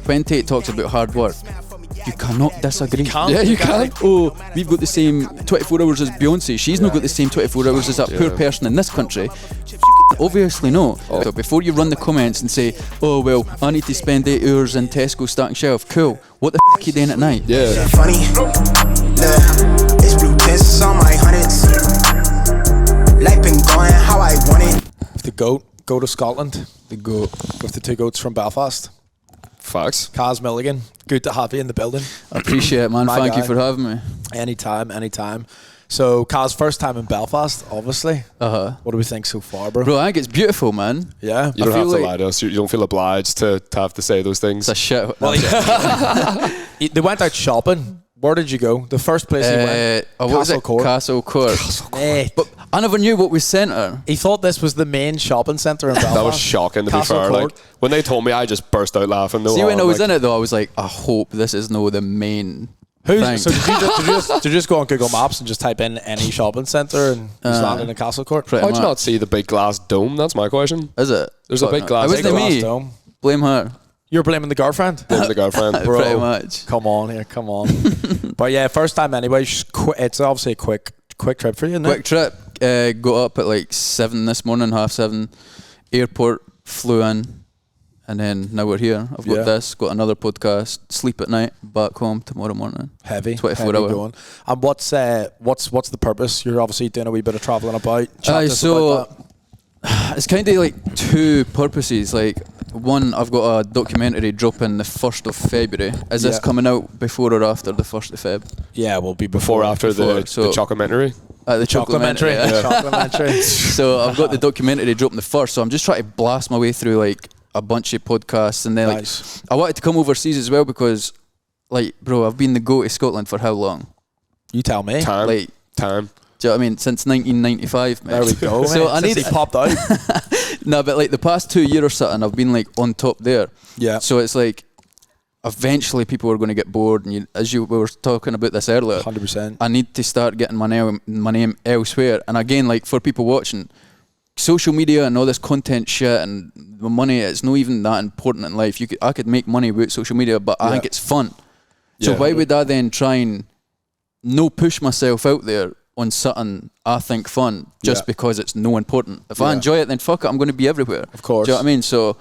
when Tate talks about hard work, you cannot disagree. Yeah, you can. Oh, we've got the same 24 hours as Beyonce. She's not got the same 24 hours as that poor person in this country. Obviously no. So before you run the comments and say, oh well, I need to spend 8 hours in Tesco stacking shelf. Cool. What the f*** are you doing at night? Yeah. Funny. It's blue tints on my hundreds. Life been going how I want it. The goat. Go to Scotland. The goat. With the two goats from Belfast. Facts. Caz Milligan. Good to have you in the building. I appreciate it, man. Thank you for having me. Anytime. So, Caz, first time in Belfast, obviously. What do we think so far, bro? Bro, I think it's beautiful, man. Yeah. You don't have to lie to us. You don't feel obliged to have to say those things. It's a shit. They went out shopping. Where did you go? The first place he went? Castle Court. Castle Court. But I never knew what was centre. He thought this was the main shopping centre in Belfast. That was shocking, to be fair. Like, when they told me, I just burst out laughing. See, when I was in it, though, I was like, I hope this is the main thing. So did you just go on Google Maps and just type in any shopping centre and just land in a Castle Court? How'd you not see the big glass dome? That's my question. Is it? There's a big glass dome. Blame her. You're blaming the girlfriend? Blaming the girlfriend. Bro, pretty much. Come on. But yeah, first time anyway. It's obviously a quick trip for you, isn't it? Quick trip. Got up at like 7 this morning, 7:30. Airport, flew in, and then now we're here. I've got this, got another podcast, sleep at night, back home tomorrow morning. Heavy. 24 hours. Going. And what's the purpose? You're obviously doing a wee bit of travelling about. It's kind of like two purposes. Like, one, I've got a documentary dropping the 1st of February. Is this coming out before or after the 1st of Feb? Yeah, we'll be before after the choakumentary. The choakumentary. Choakumentary. So I've got the documentary dropping the 1st, so I'm just trying to blast my way through like a bunch of podcasts, and then like I wanted to come overseas as well because, like, bro, I've been the go to Scotland for how long? You tell me. Time. Do you know what I mean? Since 1995, man. There we go. So Since he popped out. No, but like the past 2 years or something, I've been like on top there. Yeah. So it's like, eventually people are going to get bored, and we were talking about this earlier. 100%. I need to start getting my name elsewhere. And again, like for people watching, social media and all this content shit and the money, it's not even that important in life. I could make money with social media, but I think it's fun. So why would I then try and no push myself out there on something I think fun just because it's no important? If I enjoy it, then fuck it, I'm going to be everywhere. Of course. Do you know what I mean? So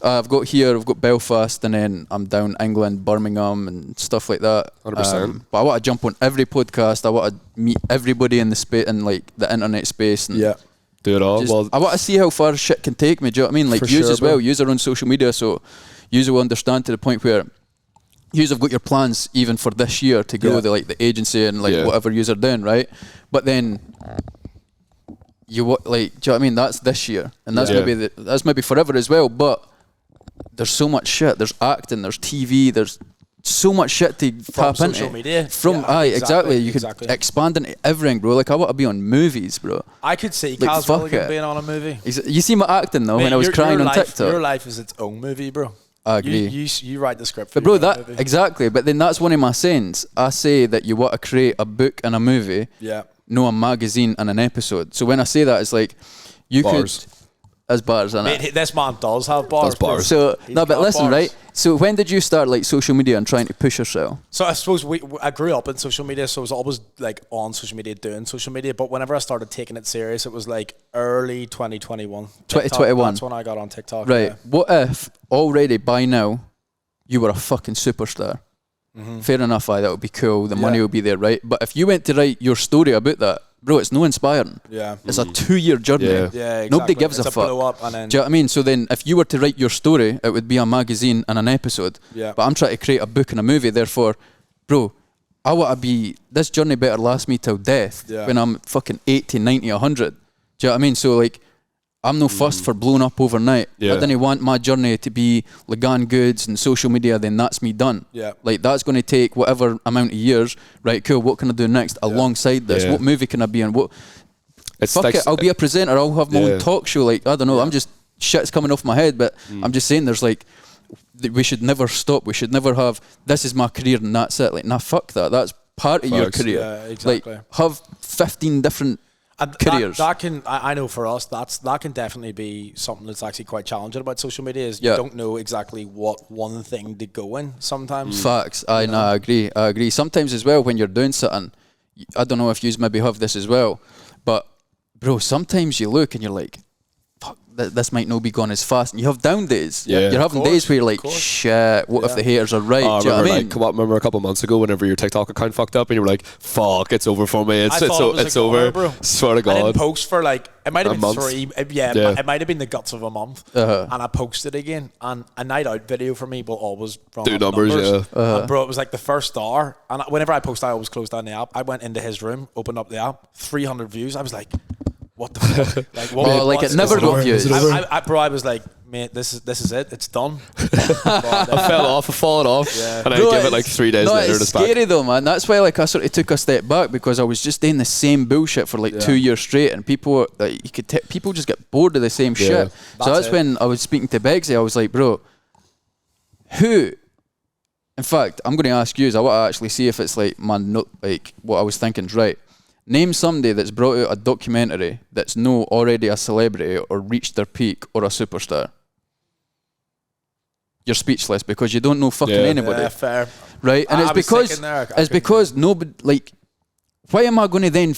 I've got Belfast, and then I'm down England, Birmingham and stuff like that. 100%. But I want to jump on every podcast. I want to meet everybody in the space, in like the internet space, and do it all. I want to see how far shit can take me. Do you know what I mean? Like use as well. Use are on social media, so use will understand to the point where yous have got your plans even for this year to grow the agency and like whatever yous are doing, right? But then do you know what I mean? That's this year, and that's that's maybe forever as well. But there's so much shit. There's acting. There's TV. There's so much shit to tap into. Social media. Exactly. You could expand into everything, bro. Like I want to be on movies, bro. I could see like, Caz Milligan being on a movie. You see my acting though, when I was crying on TikTok. Your life is its own movie, bro. I agree. You write the script for but bro, exactly. But then that's one of my sayings. I say that you want to create a book and a movie, no a magazine and an episode. So when I say that, it's like you bars. Could as bars, and this man does have bars. That's bars. So no, but listen, right? So when did you start like social media and trying to push yourself? So I suppose I grew up in social media, so I was always like on social media, doing social media. But whenever I started taking it serious, it was like early 2021. 2021. That's when I got on TikTok. Right. Yeah. What if already by now you were a fucking superstar? Fair enough, that would be cool. The money would be there, right? But if you went to write your story about that, bro, it's no inspiring. Yeah. It's a 2-year journey. Yeah, exactly. Nobody gives it's a fuck. Blow up and then do you know what I mean? So then if you were to write your story, it would be a magazine and an episode. Yeah. But I'm trying to create a book and a movie, therefore, bro, I want to be, this journey better last me till death when I'm fucking 80, 90, 100. Do you know what I mean? So like, I'm no fussed for blowing up overnight. I didn't want my journey to be Ligan Goods and social media, then that's me done. Yeah. Like that's going to take whatever amount of years. Right, cool, what can I do next alongside this? What movie can I be in? Fuck it, I'll be a presenter, I'll have my own talk show. Like, I don't know, I'm just, shit's coming off my head, but I'm just saying there's like, we should never stop. We should never have, this is my career and that's it. Like, nah, fuck that. That's part of your career. Yeah, exactly. Like, have 15 different And careers. I know for us, that can definitely be something that's actually quite challenging about social media. Is you don't know exactly what one thing to go in sometimes. Facts. I agree. Sometimes as well when you're doing something, I don't know if you maybe have this as well, but bro, sometimes you look and you're like, fuck, this might not be going as fast, and you have down days. Yeah, you're having days where you're like, shit, what if the haters are right? Do you know what I mean? Remember a couple of months ago whenever your TikTok account fucked up and you were like, fuck, it's over for me. It's over. Bro. Swear to God. I didn't post for like, it might have been 3, it might have been the guts of a month. And I posted again, and a night out video for me will always run do numbers. And bro, it was like the first hour, and whenever I post, I always close down the app. I went into his room, opened up the app, 300 views. I was like, what the fuck? Like, what, it never got views. I was like, mate, this is it. It's done. I fell off. I fallen off. Yeah. And I give it like 3 days later. It's scary though, man. That's why like I sort of took a step back, because I was just doing the same bullshit for like 2 years straight, and people people just get bored of the same shit. So that's when I was speaking to Beggsy. I was like, bro, who? In fact, I'm going to ask you. I want to actually see if it's like like what I was thinking's right. Name somebody that's brought out a documentary that's already a celebrity or reached their peak or a superstar. You're speechless because you don't know fucking anybody. Yeah, fair. Right? And it's because nobody, like, why am I going to then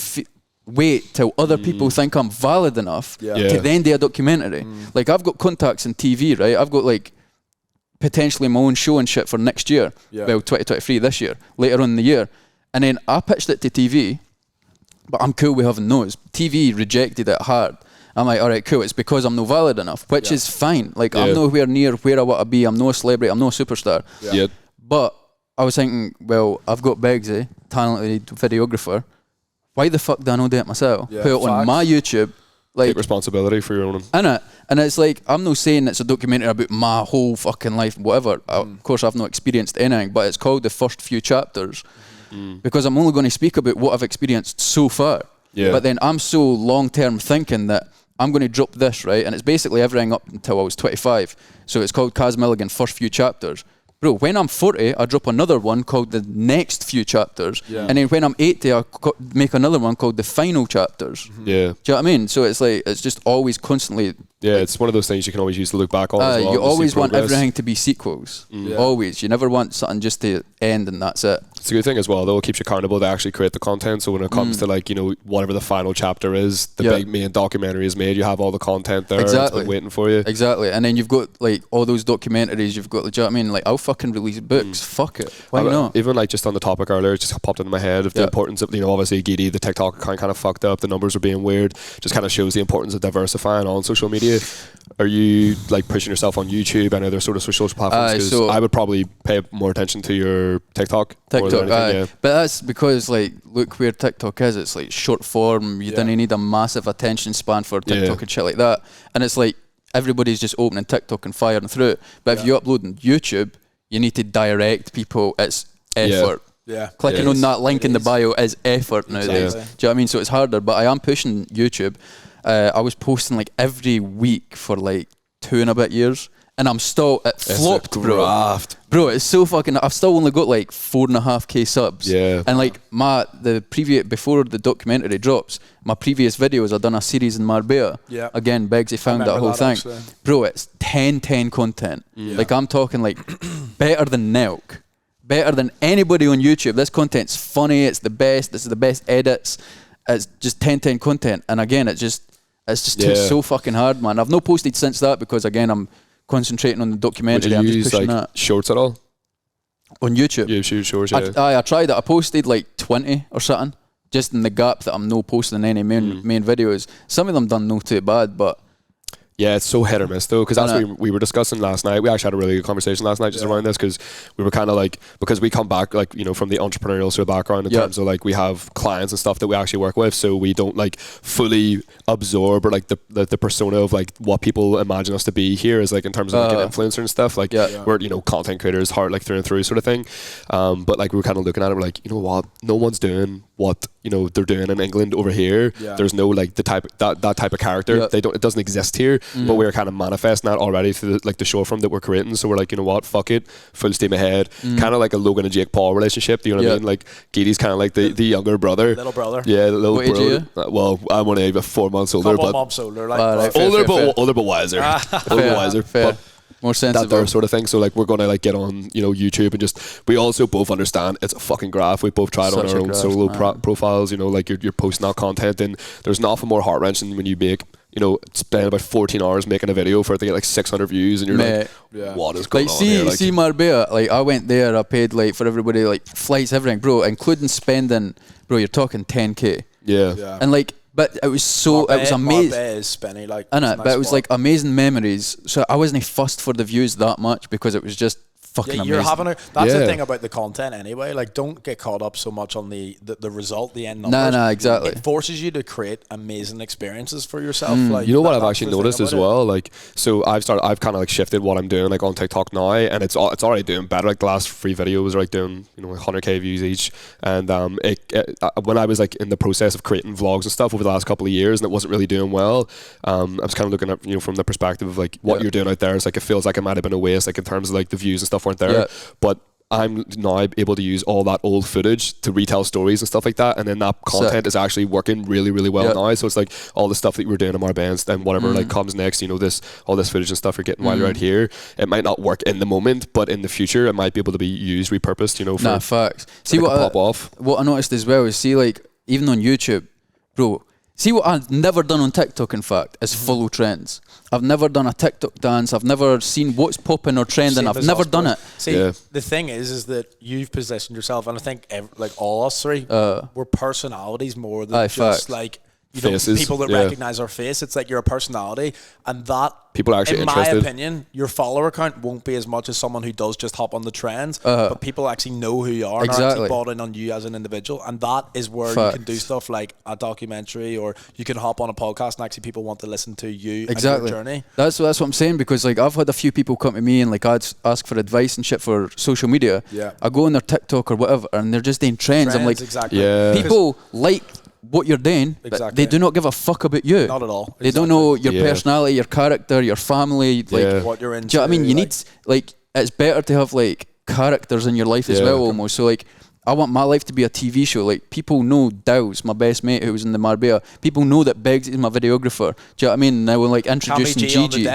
wait till other people think I'm valid enough to then do a documentary? Like, I've got contacts in TV, right? I've got like potentially my own show and shit for next year. Well, 2023 this year, later on in the year. And then I pitched it to TV. But I'm cool with having those. TV rejected it hard. I'm like, all right, cool. It's because I'm no valid enough, which is fine. Like, I'm nowhere near where I want to be. I'm no celebrity. I'm no superstar. But I was thinking, well, I've got Beggsy, talented videographer. Why the fuck do I not do it myself? Put it on my YouTube. Like, take responsibility for your own. Innit? And it's like, I'm not saying it's a documentary about my whole fucking life, whatever. Of course, I've not experienced anything, but it's called The First Few Chapters. Because I'm only going to speak about what I've experienced so far. But then I'm so long-term thinking that I'm going to drop this, right? And it's basically everything up until I was 25. So it's called Caz Milligan First Few Chapters. Bro, when I'm 40, I drop another one called The Next Few Chapters. And then when I'm 80, I make another one called The Final Chapters. Do you know what I mean? So it's like, it's just always constantly... Yeah, it's one of those things you can always use to look back on as well. You always want everything to be sequels. Always. You never want something just to end and that's it. It's a good thing as well, though. It keeps you accountable to actually create the content. So when it comes to, like, you know, whatever the final chapter is, the big main documentary is made, you have all the content there. Exactly. It's waiting for you. Exactly. And then you've got, like, all those documentaries. You've got, do you know what I mean? Like, I'll fucking release books. Fuck it. Why not? Even, like, just on the topic earlier, it just popped into my head of the importance of, you know, obviously, Giddy, the TikTok account kind of fucked up. The numbers were being weird. Just kind of shows the importance of diversifying on social media. Are you like pushing yourself on YouTube and other sort of social platforms? Because I would probably pay more attention to your TikTok. But that's because, like, look where TikTok is. It's like short form. You don't need a massive attention span for TikTok and shit like that. And it's like everybody's just opening TikTok and firing through it. But if you upload on YouTube, you need to direct people. It's effort. Clicking on that link in the bio is effort nowadays. Do you know what I mean? So it's harder. But I am pushing YouTube. I was posting like every week for like 2 and a bit years, and I'm still flopped, bro. Bro, it's so fucking. I've still only got like 4.5k subs. And like before the documentary drops, my previous videos, I've done a series in Marbella. Again, Beggsy found that whole thing. Actually. Bro, it's 10/10 content. Like, I'm talking like better than Nelk, better than anybody on YouTube. This content's funny. It's the best. This is the best edits. It's just 10/10 content, and again, it's just so fucking hard, man. I've not posted since that because, again, I'm concentrating on the documentary. Would you I'm use just pushing like shorts at all on YouTube? YouTube shorts. I tried it. I posted like 20 or something, just in the gap that I'm no posting any main videos. Some of them done no too bad, but yeah, it's so hit or miss though, because that's what we were discussing last night. We actually had a really good conversation last night just around this, because we were kind of like, because we come back, like, you know, from the entrepreneurial sort of background in terms of like we have clients and stuff that we actually work with, so we don't like fully absorb or like the persona of like what people imagine us to be here is like in terms of like an influencer and stuff, like we're, you know, content creators, hard like through and through sort of thing. But like we were kind of looking at it, we're like, you know what, no one's doing what you know they're doing in England over here. There's no like that type of character. It doesn't exist here, but we're kind of manifesting that already through the short form that we're creating. So we're like, you know what, fuck it, full steam ahead. Kind of like a Logan and Jake Paul relationship. Do you know what I mean? Like Giddy's kind of like the younger brother, little brother. Yeah, the little what brother. Well, I'm only about 4 months older, Couple but months older, like older but wiser. Older but wiser. Fair. More sensible. That sort of thing. So like we're gonna like get on, you know, YouTube and just we also both understand it's a fucking graph. We both tried on our own solo profiles. You know, like you're posting that content, and there's nothing more heart wrenching when you make, you know, spend about 14 hours making a video for it to get like 600 views, and you're like, what is going on here? Like, see Marbella, like I went there, I paid like for everybody, like flights, everything, bro, including spending, bro, you're talking 10k. Yeah. And like, but it was so, it was amazing. Marbella is spenny, like, But it was like amazing memories. So I wasn't fussed for the views that much because it was just fucking amazing. You're having that's the thing about the content anyway. Like, don't get caught up so much on the result, the end numbers. No, exactly. It forces you to create amazing experiences for yourself. Like, you know what I've actually noticed as well. Like, so I've kind of like shifted what I'm doing like on TikTok now, and it's already doing better. Like the last 3 videos are like doing, you know, like 100k views each. And when I was like in the process of creating vlogs and stuff over the last couple of years, and it wasn't really doing well, I was kind of looking at, you know, from the perspective of like what you're doing out there. It's like it feels like it might have been a waste, like in terms of like the views and stuff weren't there, but I'm now able to use all that old footage to retell stories and stuff like that, and then that content is actually working really, really well now. So it's like all the stuff that you were doing in Marbella and whatever like comes next, you know, all this footage and stuff you're getting while you're out here, it might not work in the moment, but in the future it might be able to be used, repurposed, you know, for facts. See like what pop off. What I noticed as well is, see, like even on YouTube, bro, see what I've never done on TikTok, in fact, is follow trends. I've never done a TikTok dance. I've never seen what's popping or trending. I've never done it. See, the thing is that you've positioned yourself, and I think like all us three, we're personalities more than just like, you know, faces, people that recognize our face. It's like you're a personality, and that people are actually in interested. my opinion, your follower count won't be as much as someone who does just hop on the trends, but people actually know who you are and are actually bought in on you as an individual, and that is where you can do stuff like a documentary, or you can hop on a podcast and actually people want to listen to you and your journey. That's what I'm saying, because like I've had a few people come to me and like I'd ask for advice and shit for social media. I go on their TikTok or whatever and they're just doing trends. I'm like, people like what you're doing, but they do not give a fuck about you. Not at all. They don't know your personality, your character, your family, like what you're into. Do you know what I mean? You need, like, it's better to have like characters in your life as well, almost. So like, I want my life to be a TV show. Like, people know Dow's my best mate who was in the Marbella. People know that Biggs is my videographer. Do you know what I mean? Now we're like introducing Gigi.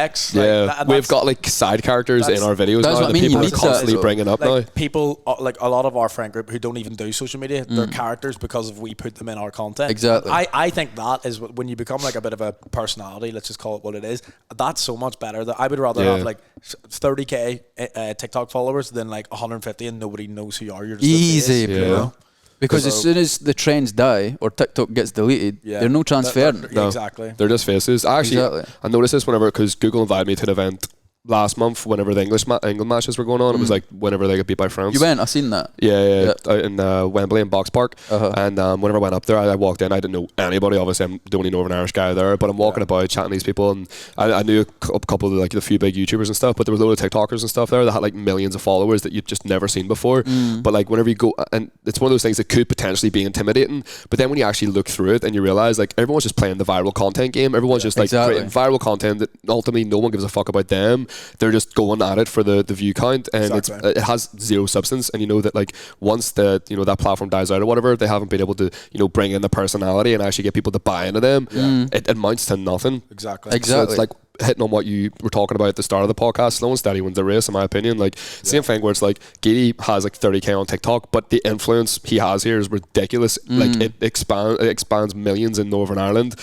We've got like side characters in our videos now that people are constantly bringing up now. People, like a lot of our friend group who don't even do social media, they're characters because we put them in our content. Exactly. I think that is when you become like a bit of a personality, let's just call it what it is, that's so much better. That I would rather have like 30k TikTok followers than like 150 and nobody knows who you are. You're just easy. You know? Because as soon as the trends die or TikTok gets deleted, there's no transferring. Exactly. They're just faces. Actually, I noticed this whenever, because Google invited me to an event last month whenever the England matches were going on. It was like whenever they got beat by France. You went? I seen that. Yeah. Out in Wembley in Box Park. And whenever I went up there, I walked in. I didn't know anybody. Obviously, I'm the only Northern Irish guy there, but I'm walking about chatting to these people, and I knew a couple of like the few big YouTubers and stuff, but there was a load of TikTokers and stuff there that had like millions of followers that you've just never seen before. But like whenever you go, and it's one of those things that could potentially be intimidating, but then when you actually look through it and you realize like everyone's just playing the viral content game. Everyone's just like creating viral content that ultimately no one gives a fuck about them. They're just going at it for the view count, and it has zero substance. And you know that like once that platform dies out or whatever, they haven't been able to bring in the personality and actually get people to buy into them. It amounts to nothing. Exactly. So it's like hitting on what you were talking about at the start of the podcast. Slow and steady wins the race, in my opinion. Like same thing where it's like Giddy has like 30k on TikTok, but the influence he has here is ridiculous. Like it expands millions in Northern Ireland.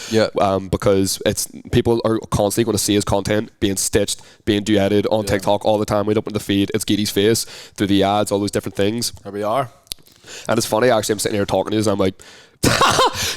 Because it's people are constantly going to see his content being stitched, being duetted on TikTok all the time. We'd open the feed, it's Giddy's face through the ads, all those different things. There we are. And it's funny, actually, I'm sitting here talking to you and I'm like,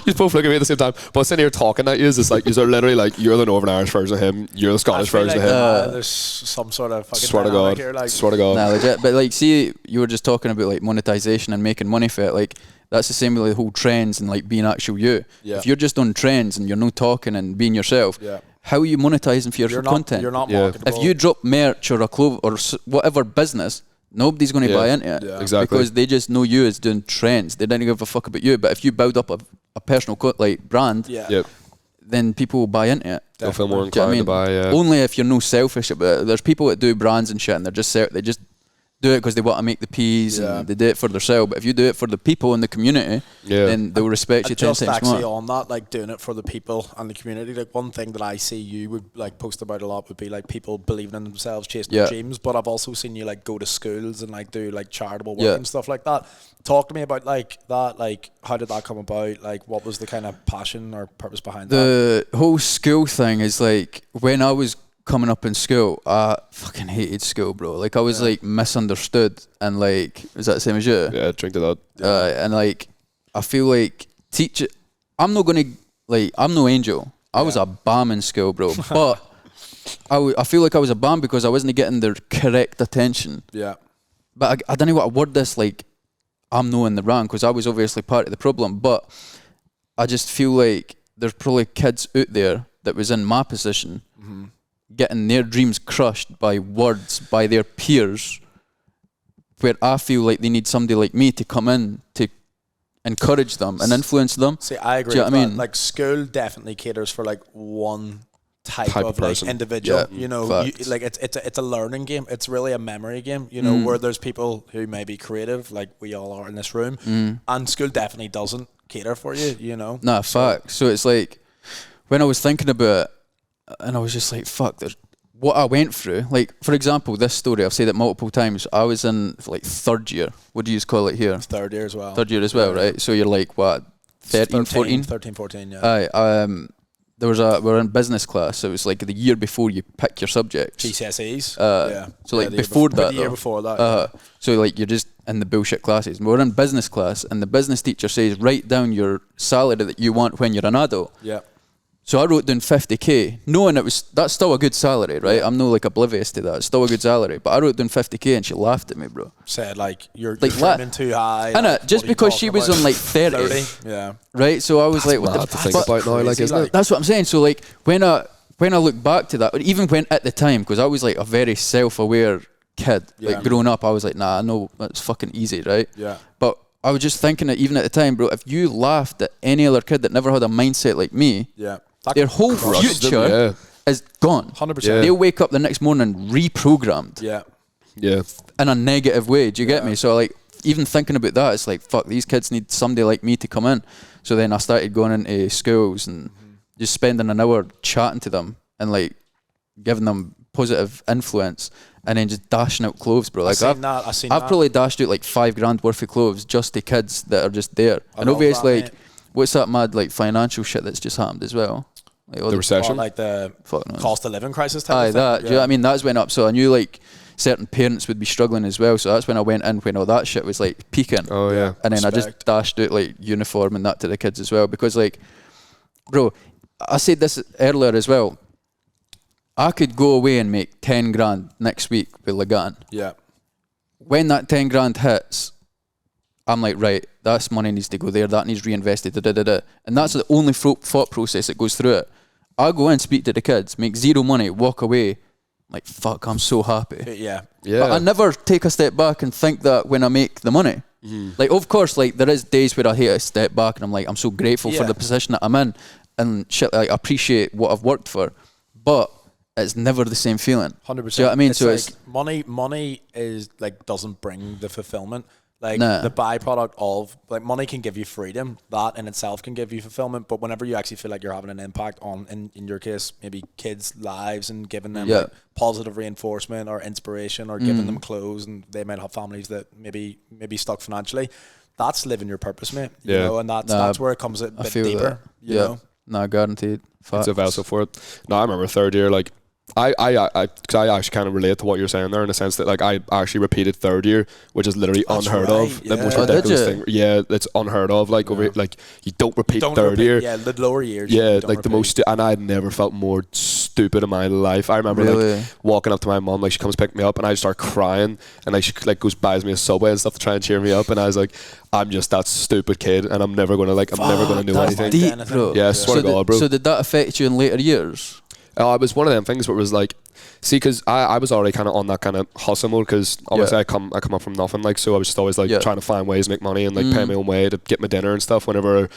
you both look at me at the same time, but sitting here talking at you is just like you're literally like you're the Northern Irish version of him, you're the Scottish version of him. There's some sort of fucking swear to God here, like. swear to God. Nah, legit. But like, see, you were just talking about like monetization and making money for it. Like that's the same with the whole trends and like being actual you. If you're just on trends and you're not talking and being yourself, how are you monetizing for your content? You're not marketable. If you drop merch or a clothes or whatever business, nobody's going to buy into it. Yeah. Exactly. Because they just know you as doing trends. They don't give a fuck about you. But if you build up a personal brand, then people will buy into it. They'll feel more inclined to buy. Only if you're no selfish about it. There's people that do brands and shit, and they just do it because they want to make the peas and they do it for themselves. But if you do it for the people in the community, then they'll respect you 10 times more. Just actually on that, like doing it for the people and the community, like one thing that I see you would like post about a lot would be like people believing in themselves, chasing their dreams. But I've also seen you like go to schools and like do like charitable work and stuff like that. Talk to me about like that, like how did that come about? Like what was the kind of passion or purpose behind that? The whole school thing is like when I was coming up in school, I fucking hated school, bro. Like I was like misunderstood and like, is that the same as you? Yeah, drink to that. And like I feel like I'm not gonna like, I'm no angel. I was a bum in school, bro. But I feel like I was a bum because I wasn't getting the correct attention. Yeah. But I don't know what to word this, like I'm no in the wrong because I was obviously part of the problem. But I just feel like there's probably kids out there that was in my position getting their dreams crushed by words by their peers, where I feel like they need somebody like me to come in to encourage them and influence them. See, I agree with that. I mean? Like school definitely caters for like one type of like individual. You know, like it's a learning game. It's really a memory game. You know, where there's people who may be creative, like we all are in this room, and school definitely doesn't cater for you. You know, fact. So it's like when I was thinking about it, and I was just like, fuck, there's what I went through. Like, for example, this story, I've said it multiple times. I was in like third year. What do you call it here? Third year as well. Third year as well, right? So you're like, what, 13, 14? 13, 14, yeah. Aye, we were in business class. So it was like the year before you pick your subjects. GCSEs. So like before that. The year before that. So like you're just in the bullshit classes. And we're in business class and the business teacher says, write down your salary that you want when you're an adult. Yeah. So I wrote down 50k, knowing that's still a good salary, right? I'm no like oblivious to that. It's still a good salary. But I wrote down 50k and she laughed at me, bro. Said like you're dreaming too high. Like, just because she was on like 30. Yeah. Right? So I was like, what the to think about now, like, isn't it? That's what I'm saying. So like when I look back to that, even when at the time, because I was like a very self-aware kid, like growing up, I was like, nah, I know that's fucking easy, right? Yeah. But I was just thinking that even at the time, bro, if you laughed at any other kid that never had a mindset like me, their whole future is gone. 100%. They'll wake up the next morning reprogrammed. Yeah. In a negative way. Do you get me? So like, even thinking about that, it's like, fuck, these kids need somebody like me to come in. So then I started going into schools and just spending an hour chatting to them and like giving them positive influence and then just dashing out clothes, bro. Like I've probably dashed out like $5,000 worth of clothes just to kids that are just there. And obviously, like, what's that mad like financial shit that's just happened as well? Like the recession? Like the cost of living crisis type of thing? That. Do you know what I mean? That's went up. So I knew like certain parents would be struggling as well. So that's when I went in when all that shit was like peaking. Oh yeah. And then I just dashed out like uniform and that to the kids as well. Because like, bro, I said this earlier as well. I could go away and make 10 grand next week with Ligan. Yeah. When that 10 grand hits, I'm like, right, that's money needs to go there, that needs reinvested, and that's the only thought process that goes through it. I go in, speak to the kids, make zero money, walk away, like, fuck, I'm so happy. Yeah. But I never take a step back and think that when I make the money. Like, of course, like, there is days where I hate a step back and I'm like, I'm so grateful for the position that I'm in and shit, like, I appreciate what I've worked for. But it's never the same feeling. 100%. Do you know what I mean? So it's money is like doesn't bring the fulfillment. Like the byproduct of like money can give you freedom. That in itself can give you fulfillment. But whenever you actually feel like you're having an impact on, in your case, maybe kids' lives and giving them like positive reinforcement or inspiration or giving them clothes, and they might have families that maybe stuck financially. That's living your purpose, mate. You know, and that's where it comes a bit deeper. You know? No, guaranteed. It's a vessel for it. No, I remember third year, like, I actually kind of relate to what you're saying there in the sense that like I actually repeated third year, which is literally unheard of. The most ridiculous thing. Yeah, it's unheard of. Like over like you don't repeat third year. Yeah, the lower years. Yeah, like the most. And I'd never felt more stupid in my life. I remember like walking up to my mum, like she comes pick me up, and I just start crying, and like she like goes buys me a Subway and stuff to try and cheer me up, and I was like, I'm just that stupid kid, and I'm never gonna do anything. Deep, bro. Yeah, I swear to God, bro. So did that affect you in later years? It was one of them things where it was like See, because I was already kind of on that kind of hustle mode, because obviously I come up from nothing, like, so I was just always like trying to find ways to make money and like pay my own way to get my dinner and stuff whenever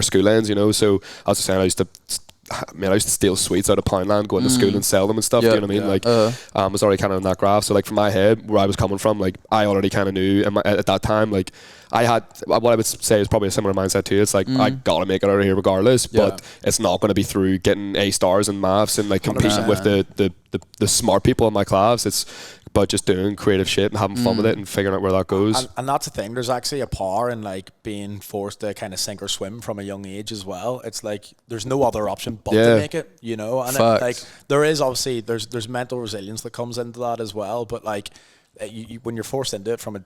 school ends, you know. So I was just saying, I used to steal sweets out of Poundland, go into school and sell them and stuff. Do you know what I mean? Like, I was already kind of in that graph. So like, from my head, where I was coming from, like, I already kind of knew at that time, like, I had what I would say is probably a similar mindset too. It's like, I gotta make it out of here regardless, but it's not going to be through getting A stars in maths and like competing with the smart people in my class. It's about just doing creative shit and having fun with it and figuring out where that goes. And that's the thing. There's actually a power in like being forced to kind of sink or swim from a young age as well. It's like there's no other option but to make it, you know. And like there is obviously there's mental resilience that comes into that as well. But like when you're forced into it from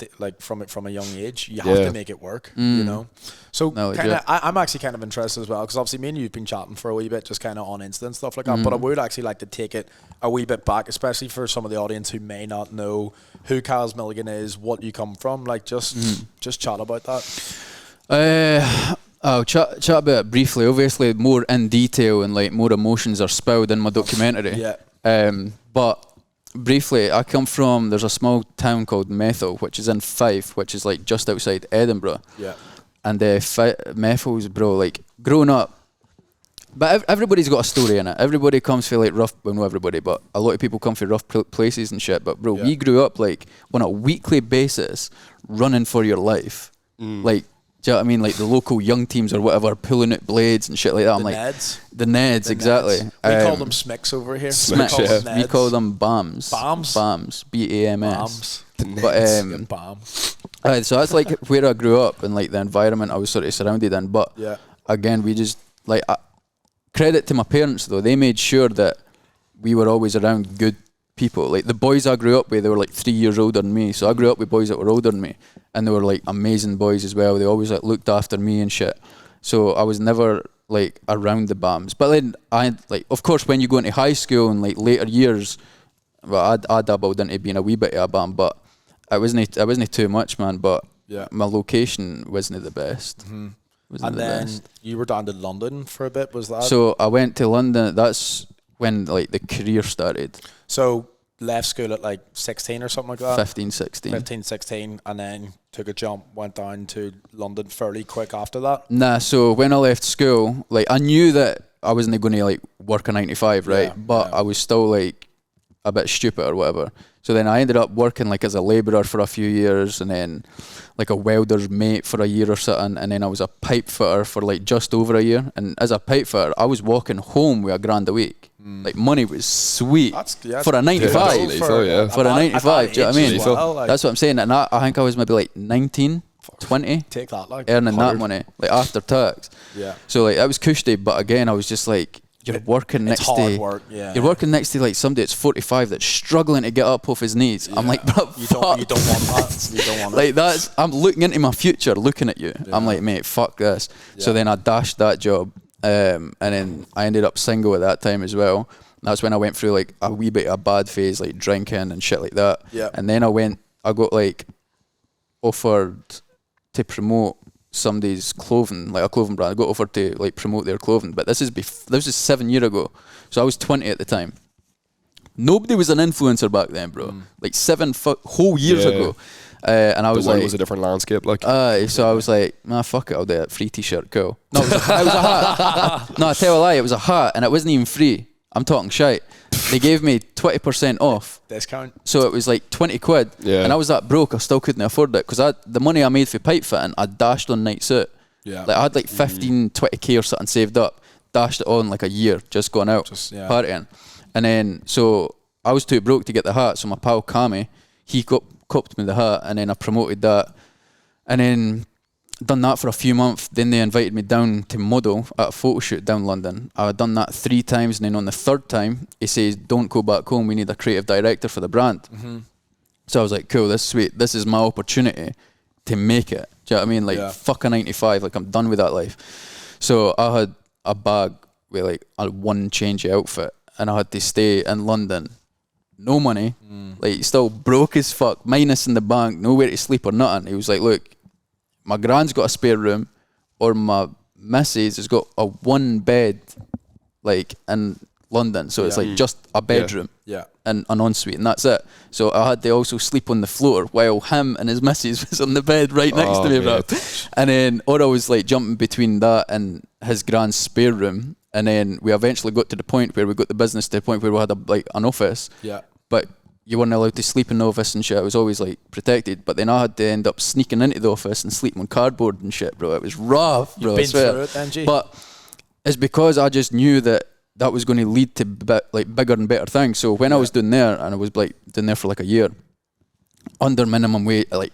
a young age, you have to make it work, you know. So I'm actually kind of interested as well, because obviously me and you've been chatting for a wee bit, just kind of on Insta and stuff like that. But I would actually like to take it a wee bit back, especially for some of the audience who may not know who Caz Milligan is, what you come from. Like just chat about that. I'll chat about it briefly. Obviously, more in detail and like more emotions are spilled in my documentary. But briefly, I come from, there's a small town called Methil, which is in Fife, which is like just outside Edinburgh. And Methil's, bro, like growing up, but everybody's got a story in it. Everybody comes from like rough, well, not everybody, but a lot of people come from rough places and shit. But bro, we grew up like on a weekly basis running for your life. Like, do you know what I mean? Like the local young teams or whatever, pulling out blades and shit like that. I'm like, the Neds, exactly. We call them Smicks over here. Smicks, we call them BAMs. BAMs? BAMS. But so that's like where I grew up and like the environment I was sort of surrounded in. But again, we just like, credit to my parents though, they made sure that we were always around good people. Like the boys I grew up with, they were like 3 years older than me. So I grew up with boys that were older than me, and they were like amazing boys as well. They always like looked after me and shit. So I was never like around the BAMs. But then I like, of course, when you go into high school and like later years, well, I dabbled into being a wee bit of a BAM, but I wasn't too much, man. But my location wasn't the best. And then you were down to London for a bit, was that? So I went to London. That's when like the career started. So left school at like 16 or something like that? 15, 16, and then took a jump, went down to London fairly quick after that? Nah, so when I left school, like I knew that I wasn't going to like work a 9 to 5, right? But I was still like a bit stupid or whatever. So then I ended up working like as a labourer for a few years, and then like a welder's mate for a year or something, and then I was a pipe fitter for like just over a year. And as a pipe fitter, I was walking home with $1,000 a week. Like money was sweet for a 9 to 5. For a 9 to 5, do you know what I mean? Well, like, that's what I'm saying. And I think I was maybe like 19, 20, take that, like, earning that money like after tax. So like that was cushy, but again I was just like, you're working next to you're working next to like somebody that's 45 that's struggling to get up off his knees. I'm like, bro, you don't want that. You don't want like that. I'm looking into my future, looking at you. I'm like, mate, fuck this. So then I dashed that job, and then I ended up single at that time as well. That's when I went through like a wee bit of a bad phase, like drinking and shit like that. And then I got like offered to promote somebody's clothing, like a clothing brand. I got offered to like promote their clothing, but this is 7 years ago, so I was 20 at the time. Nobody was an influencer back then, bro. Like 7 whole years ago, and I was like, it was a different landscape, like. So I was like, nah, fuck it, I'll do it. Free t-shirt, cool. No, it was a hat. No, I tell a lie, it was a hat, and it wasn't even free. I'm talking shite. They gave me 20% off discount, so it was like 20 quid. And I was that broke, I still couldn't afford it, because the money I made for pipe fitting, I dashed on night suit. Like I had like 15, 20k or something saved up, dashed it on like a year, just going out, partying. And then so I was too broke to get the hat, so my pal Kami, he copped me the hat, and then I promoted that, and then done that for a few months. Then they invited me down to model at a photo shoot down London. I had done that 3 times, and then on the 3rd time he says, don't go back home, we need a creative director for the brand. So I was like, cool, this is sweet, this is my opportunity to make it. Do you know what I mean? Like fuck a 9 to 5, like I'm done with that life. So I had a bag with like a 1 change outfit, and I had to stay in London, no money, like still broke as fuck, minus in the bank, nowhere to sleep or nothing. He was like, look, my grand's got a spare room, or my missus has got a 1 bed, like, and London, so it's like just a bedroom and an ensuite, and that's it. So I had to also sleep on the floor while him and his missus was on the bed right next to me, bro. And then or I was like jumping between that and his grand spare room, and then we eventually got to the point where we got the business to the point where we had an office. Yeah. But you weren't allowed to sleep in the office and shit. It was always like protected. But then I had to end up sneaking into the office and sleeping on cardboard and shit, bro. It was rough, bro. You've been through it, then, G? But it's because I just knew that was going to lead to bigger and better things. So when I was doing there, and I was like doing there for like a year, under minimum wage, like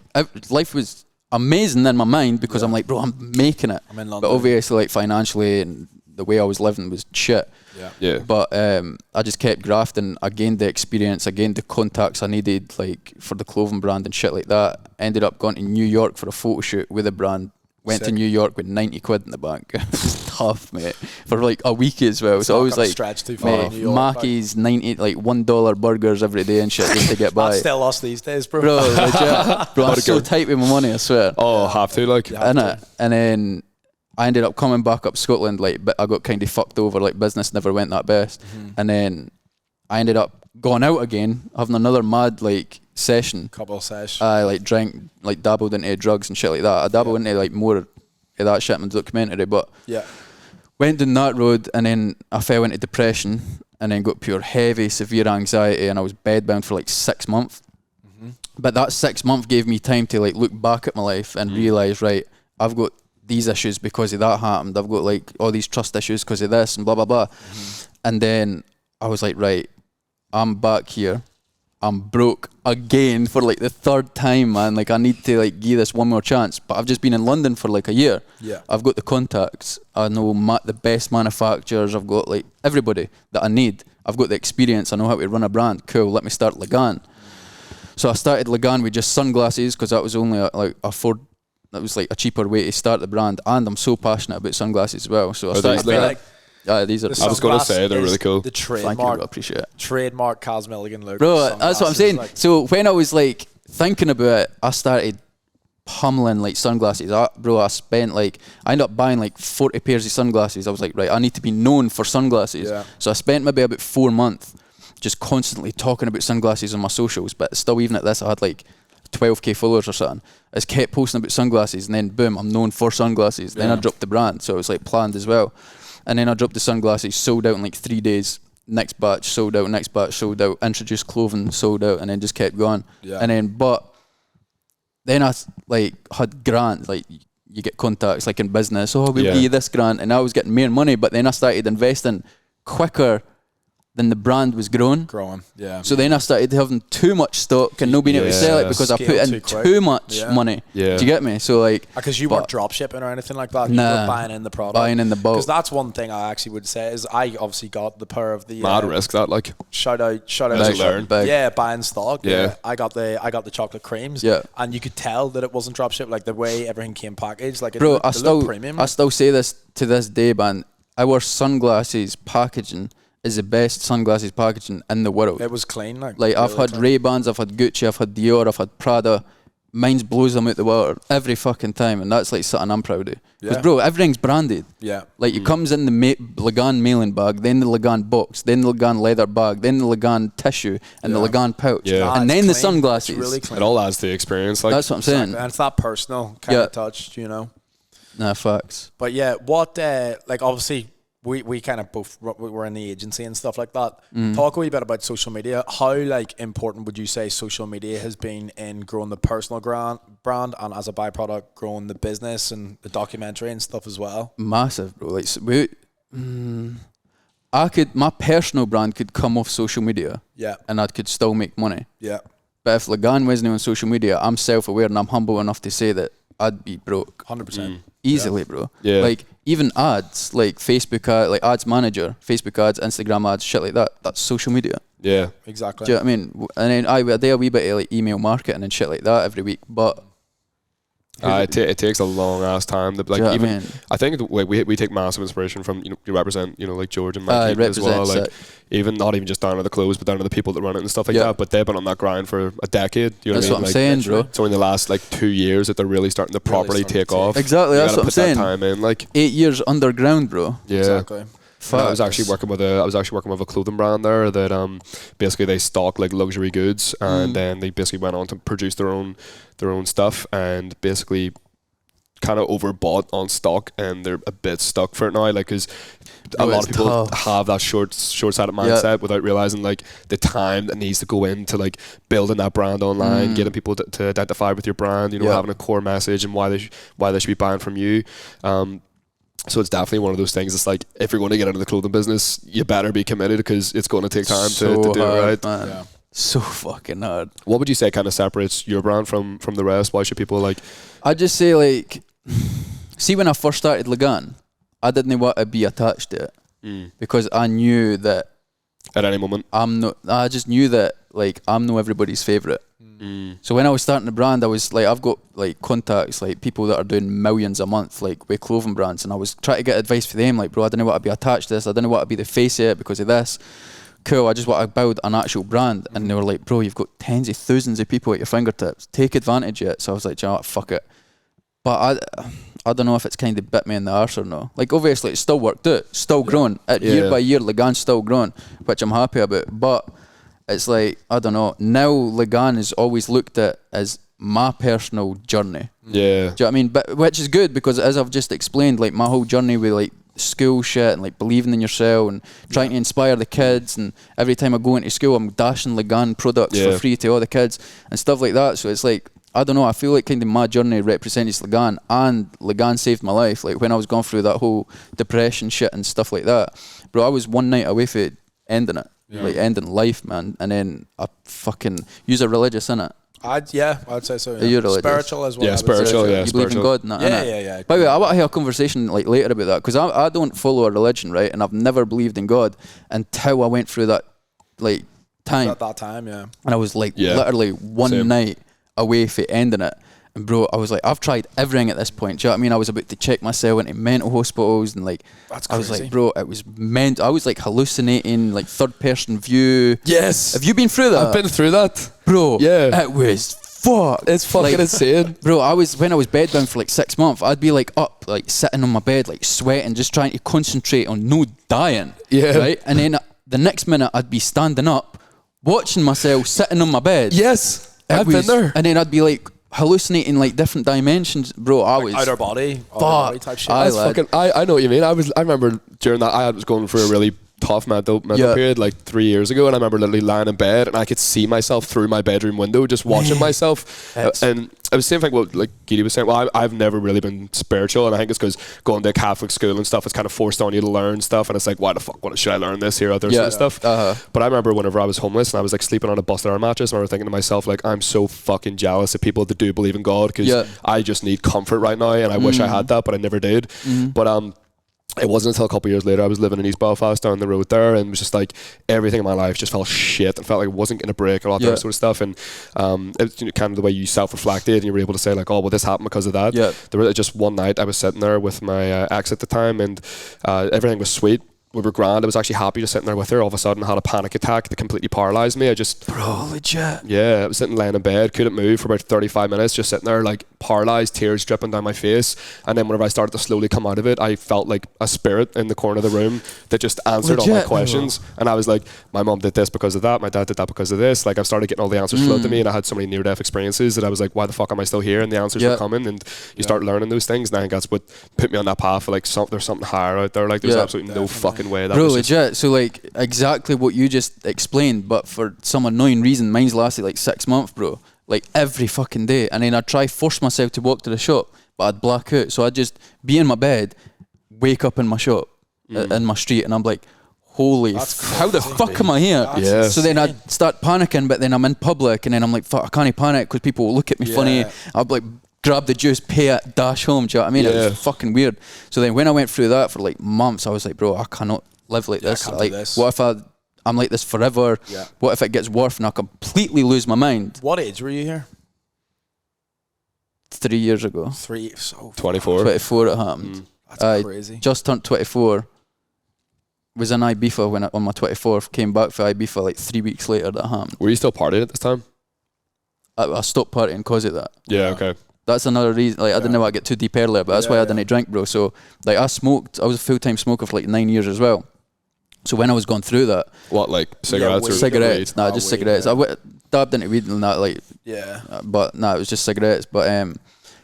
life was amazing in my mind because I'm like, bro, I'm making it. I'm in London. But obviously, like financially and the way I was living was shit. Yeah. But I just kept grafting. I gained the experience. I gained the contacts I needed, like for the clothing brand and shit like that. Ended up going to New York for a photo shoot with the brand. Went to New York with 90 quid in the bank. It was tough, mate. For like a week as well. So I was like, Mackey's 90, like $1 burgers every day and shit just to get by. That's still us these days, bro. Bro, legit. Bro, I'm so tight with my money, I swear. Oh, have to, like. And then I ended up coming back up Scotland, like, but I got kind of fucked over, like business never went that best. And then I ended up going out again, having another mad, like, couple of sessions. I like drank, like dabbled into drugs and shit like that. I dabbled into like more of that shit in the documentary, but went down that road, and then I fell into depression, and then got pure heavy, severe anxiety, and I was bedbound for like 6 months. But that 6 months gave me time to like look back at my life and realise, right, I've got these issues because of that happened. I've got like all these trust issues because of this and blah blah blah. And then I was like, right, I'm back here. I'm broke again for like the third time, man. Like I need to like give this one more chance. But I've just been in London for like a year. I've got the contacts. I know the best manufacturers. I've got like everybody that I need. I've got the experience. I know how to run a brand. Cool. Let me start Ligan. So I started Ligan with just sunglasses because that was only that was like a cheaper way to start the brand. And I'm so passionate about sunglasses as well. So I started. These are. I was going to say they're really cool. The trademark. Thank you, bro, appreciate it. Trademark Caz Milligan look. Bro, that's what I'm saying. Like, so when I was like thinking about it, I started pummeling like sunglasses. I ended up buying like 40 pairs of sunglasses. I was like, right, I need to be known for sunglasses. So I spent maybe about 4 months just constantly talking about sunglasses on my socials. But still, even at this, I had like 12k followers or something. I just kept posting about sunglasses, and then boom, I'm known for sunglasses. Then I dropped the brand, so it was like planned as well. And then I dropped the sunglasses, sold out in like 3 days. Next batch sold out, next batch sold out. Introduced clothing, sold out, and then just kept going. And then I like had grants, like you get contacts like in business. Oh, we'll give you this grant, and I was getting more money. But then I started investing quicker than the brand was growing. So then I started having too much stock and not being able to sell it because I put in too much money. Do you get me? So like, because you weren't drop shipping or anything like that. You were buying in the product. Buying in the bulk. Because that's one thing I actually would say is I obviously got the power of the mad risk that like shout out buying stock. I got the chocolate creams. And you could tell that it wasn't drop shipped, like the way everything came packaged. Like bro, I still say this to this day, man. Our sunglasses packaging is the best sunglasses packaging in the world. It was clean, like really I've had Ray-Bans, I've had Gucci, I've had Dior, I've had Prada. Mine blows them out the water every fucking time, and that's like something I'm proud of. Because bro, everything's branded. Like it comes in the Ligan mailing bag, then the Ligan box, then the Ligan leather bag, then the Ligan tissue, and the Ligan pouch, and then the sunglasses. Really it all adds to the experience. Like that's what I'm saying. And it's that personal kind of touch, you know. Nah, facts. But yeah, what like obviously. We kind of both were in the agency and stuff like that. Talk a wee bit about social media. How like important would you say social media has been in growing the personal brand and as a byproduct growing the business and the documentary and stuff as well? Massive, bro. Like my personal brand could come off social media, and I could still make money. But if Ligan wasn't on social media, I'm self-aware and I'm humble enough to say that I'd be broke. 100%. Easily, bro. Like even ads, like Facebook ad, like ads manager, Facebook ads, Instagram ads, shit like that. That's social media. Exactly. Do you know what I mean? And then I do a wee bit of like email marketing and shit like that every week. But it takes a long ass time. Like even I think we take massive inspiration from you represent like George and Mike as well. Like even not even just down to the clothes, but down to the people that run it and stuff like that. But they've been on that grind for a decade. You know that's what I'm saying, bro. It's only the last like 2 years that they're really starting to properly take off. Exactly, that's what I'm saying. Time in, like 8 years underground, bro. Exactly. I was actually working with a clothing brand there that basically they stock like luxury goods, and then they basically went on to produce their own stuff, and basically kind of overbought on stock, and they're a bit stuck for it now, like, because a lot of people have that short-sighted mindset without realizing like the time that needs to go into like building that brand online, getting people to identify with your brand, you know, having a core message and why they should be buying from you. So it's definitely one of those things. It's like, if you're going to get into the clothing business, you better be committed, because it's going to take time to do it right. Man. Yeah. So fucking hard. What would you say kind of separates your brand from the rest? Why should people like... I'd just say, like, see, when I first started Ligan, I didn't want to be attached to it, because I knew that at any moment I just knew that, like, I'm not everybody's favourite. So when I was starting the brand, I was like, I've got like contacts, like people that are doing millions a month, like with clothing brands, and I was trying to get advice for them, like, bro, I don't know what to be attached to this, I don't know what to be the face of it because of this. Cool, I just want to build an actual brand. And they were like, bro, you've got tens of thousands of people at your fingertips, take advantage of it. So I was like, you know what, fuck it. But I don't know if it's kind of bit me in the arse or no. Like, obviously it still worked out, still growing, year by year Ligan's still growing, which I'm happy about. But it's like, I don't know, now Ligan is always looked at as my personal journey. Yeah. Do you know what I mean? But which is good, because as I've just explained, like, my whole journey with like school shit and like believing in yourself and trying to inspire the kids, and every time I go into school I'm dashing Ligan products for free to all the kids and stuff like that. So it's like, I don't know, I feel like kind of my journey represents Ligan, and Ligan saved my life. Like, when I was going through that whole depression shit and stuff like that, bro, I was one night away from ending it. Like, ending life, man. And then I fucking use a religious, innit? I'd say so. Yeah. Are you religious? Spiritual as well. Yeah, spiritual. Yeah, you believe in God and that, yeah. By the way, I want to have a conversation like later about that, because I don't follow a religion, right? And I've never believed in God until I went through that like time. At that time, yeah. And I was like literally one night away from ending it. And bro, I was like, I've tried everything at this point. Do you know what I mean? I was about to check myself into mental hospitals, and like, that's I was like, bro, it was meant. I was like hallucinating, like third person view. Yes. Have you been through that? I've been through that, bro. Yeah. It was fuck. It's fucking like, insane, bro. When I was bedbound for like 6 months, I'd be like up, like sitting on my bed, like sweating, just trying to concentrate on no dying. Yeah. Right. And then the next minute, I'd be standing up, watching myself sitting on my bed. Yes. I've been there. And then I'd be like hallucinating like different dimensions, bro. I was outer body type shit. I know what you mean. I remember during that, I was going through a really tough mental period like 3 years ago, and I remember literally lying in bed and I could see myself through my bedroom window just watching myself. And it was the same thing what like Gidi was saying. Well, I've never really been spiritual, and I think it's because going to Catholic school and stuff is kind of forced on you to learn stuff, and it's like, why the fuck should I learn this here or sort of stuff. But I remember whenever I was homeless and I was like sleeping on a busted air mattress, and I was thinking to myself, like, I'm so fucking jealous of people that do believe in God, because I just need comfort right now, and I wish I had that, but I never did. But it wasn't until a couple of years later, I was living in East Belfast down the road there, and it was just like everything in my life just felt shit and felt like it wasn't going to break and all that sort of stuff. And it was kind of the way you self-reflected, and you were able to say like, oh, well, this happened because of that. There was just one night I was sitting there with my ex at the time, and everything was sweet. We were grand. I was actually happy just sitting there with her. All of a sudden I had a panic attack that completely paralysed me. Bro, legit. Yeah, I was sitting laying in bed, couldn't move for about 35 minutes, just sitting there like paralysed, tears dripping down my face. And then whenever I started to slowly come out of it, I felt like a spirit in the corner of the room that just answered all my questions. And I was like, my mum did this because of that, my dad did that because of this. Like, I've started getting all the answers flooded to me, and I had so many near-death experiences that I was like, why the fuck am I still here? And the answers were coming, and you start learning those things. And I think that's what put me on that path of like, there's something higher out there. Like, there's absolutely no fucking way that bro, was legit. So like exactly what you just explained, but for some annoying reason mine's lasted like 6 months, bro. Like every fucking day. And then I'd try force myself to walk to the shop, but I'd black out. So I'd just be in my bed, wake up in my shop, in my street, and I'm like, holy how the fuck am I here? So then I'd start panicking, but then I'm in public, and then I'm like, fuck, I can't panic because people will look at me funny. I'd like grab the juice, pay it, dash home. Do you know what I mean? It was fucking weird. So then when I went through that for like months, I was like, bro, I cannot live like this. Like, what if I'm like this forever? What if it gets worse and I completely lose my mind? What age were you here? 3 years ago. 24. 24 it happened. That's crazy. Just turned 24. Was in Ibiza when on my 24th, came back for Ibiza like 3 weeks later that happened. Were you still partying at this time? I stopped partying because of that. Yeah, okay. That's another reason. Like, I didn't want to get too deep earlier, but that's why I didn't drink, bro. So like, I was a full-time smoker for like 9 years as well. So when I was going through that, what, like cigarettes or cigarettes? Nah, just cigarettes. Yeah. I dabbed into weed and that, like, but nah, it was just cigarettes. But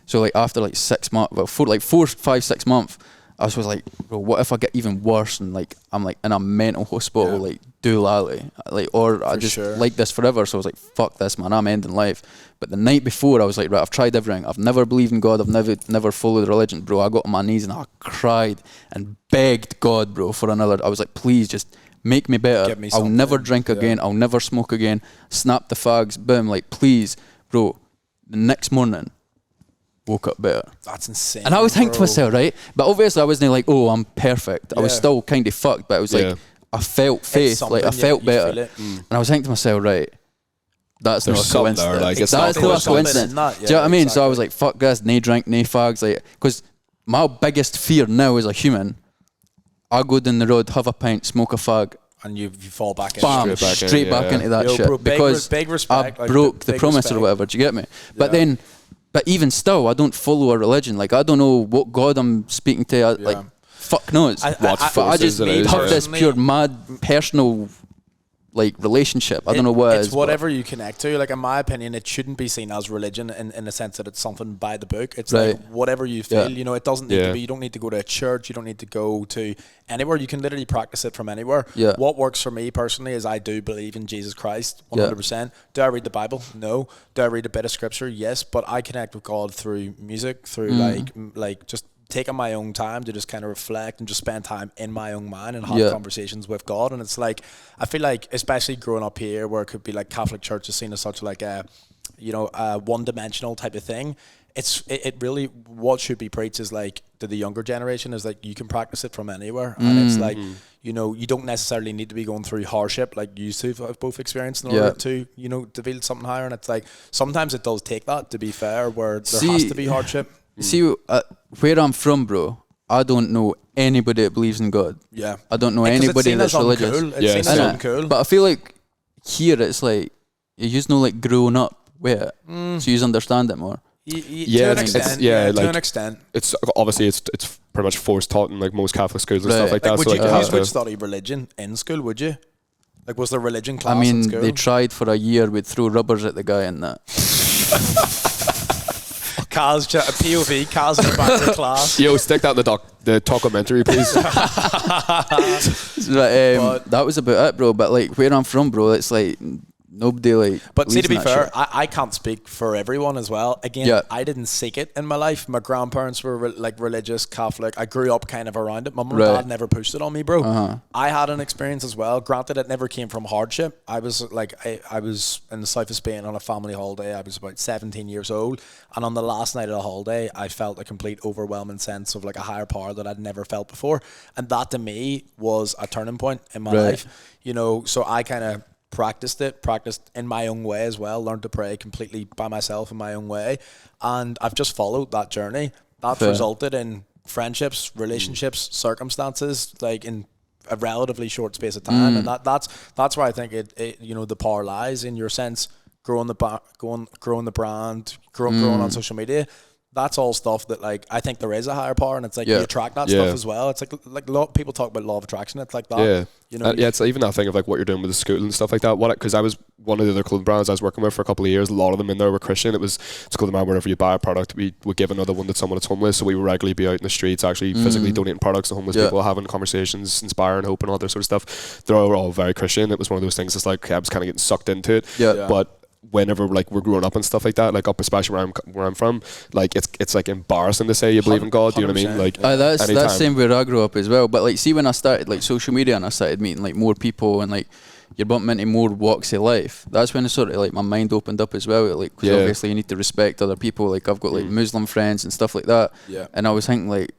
so like after like 6 months, well, 4, 5, 6 months, I was like, bro, what if I get even worse and like I'm like in a mental hospital, like doolally, like, or I just like this forever. So I was like, fuck this, man, I'm ending life. But the night before, I was like, right, I've tried everything. I've never believed in God. I've never followed religion, bro. I got on my knees and I cried and begged God, bro, for another. I was like, please, just make me better. I'll never drink again. I'll never smoke again. Snap the fags, boom, like, please, bro. The next morning, woke up better. That's insane. And I was thinking to myself, right? But obviously I wasn't like, oh, I'm perfect. I was still kind of fucked, but I was like, I felt faith, like I felt better. And I was thinking to myself, right, that's not a coincidence. There, like, that's not a coincidence. Do you know what I mean? Exactly. So I was like, fuck this, nae drink, nae fags. Like, because my biggest fear now as a human, I go down the road, have a pint, smoke a fag, and you fall back in. Bam, straight back into that shit. Bro, because big respect, I broke the promise or whatever. Do you get me? But then, but even still, I don't follow a religion. Like, I don't know what God I'm speaking to. Like, fuck knows. I just have this pure mad personal like relationship. I don't know what it's whatever you connect to. Like, in my opinion, it shouldn't be seen as religion in the sense that it's something by the book. It's like whatever you feel. You know, it doesn't need to be. You don't need to go to a church. You don't need to go to anywhere. You can literally practice it from anywhere. What works for me personally is I do believe in Jesus Christ 100%. Do I read the Bible? No. Do I read a bit of scripture? Yes. But I connect with God through music, through like just taking my own time to just kind of reflect and just spend time in my own mind and have conversations with God. And it's like, I feel like, especially growing up here where it could be like Catholic Church is seen as such like a, you know, a one-dimensional type of thing. It really, what should be preached is like to the younger generation is like you can practice it from anywhere. And it's like, you know, you don't necessarily need to be going through hardship like you two have both experienced in order to, you know, to feel something higher. And it's like, sometimes it does take that, to be fair, where there has to be hardship. See, where I'm from, bro, I don't know anybody that believes in God. Yeah. I don't know anybody that's religious. Cool. It's seen as uncool. But I feel like here it's like, you just know, like, growing up with it. So you understand it more. To an extent. It's obviously it's pretty much forced taught in like most Catholic schools and stuff like that. Would you study religion in school, would you? Like, was there religion class in school? They tried for a year. We'd throw rubbers at the guy and that. Caz, POV, Caz in the back of the class. Yo, stick that in the choakumentary, please. That was about it, bro. But like, where I'm from, bro, it's like nobody like. But see, to be fair, I can't speak for everyone as well. Again, I didn't seek it in my life. My grandparents were like religious Catholic. I grew up kind of around it. My mum and dad never pushed it on me, bro. I had an experience as well. Granted, it never came from hardship. I was like, I was in the south of Spain on a family holiday. I was about 17 years old, and on the last night of the holiday, I felt a complete overwhelming sense of like a higher power that I'd never felt before, and that to me was a turning point in my life. You know, so I kind of practiced in my own way as well, learned to pray completely by myself in my own way, and I've just followed that journey. That's resulted in friendships, relationships, circumstances, like in a relatively short space of time, and that's where I think it you know, the power lies in your sense, growing the brand, growing on social media. That's all stuff that, like, I think there is a higher power, and it's like you attract that stuff as well. It's like a lot of people talk about law of attraction. It's like that. You know, it's even that thing of like what you're doing with the school and stuff like that. Because I was one of the other clothing brands I was working with for a couple of years. A lot of them in there were Christian. It's called, man, whenever you buy a product, we would give another one to someone that's homeless. So we would regularly be out in the streets, actually physically donating products to homeless people, having conversations, inspiring, hope, and all that sort of stuff. They're all very Christian. It was one of those things that's like, I was kind of getting sucked into it. But whenever like we're growing up and stuff like that, like up especially where I'm from, like it's like embarrassing to say you believe in God. Do you know what I mean? Like that's same where I grew up as well. But like, see, when I started like social media and I started meeting like more people and like you're bumping into more walks of life, that's when it sort of like my mind opened up as well. Like, because obviously you need to respect other people. Like, I've got like Muslim friends and stuff like that. And I was thinking like,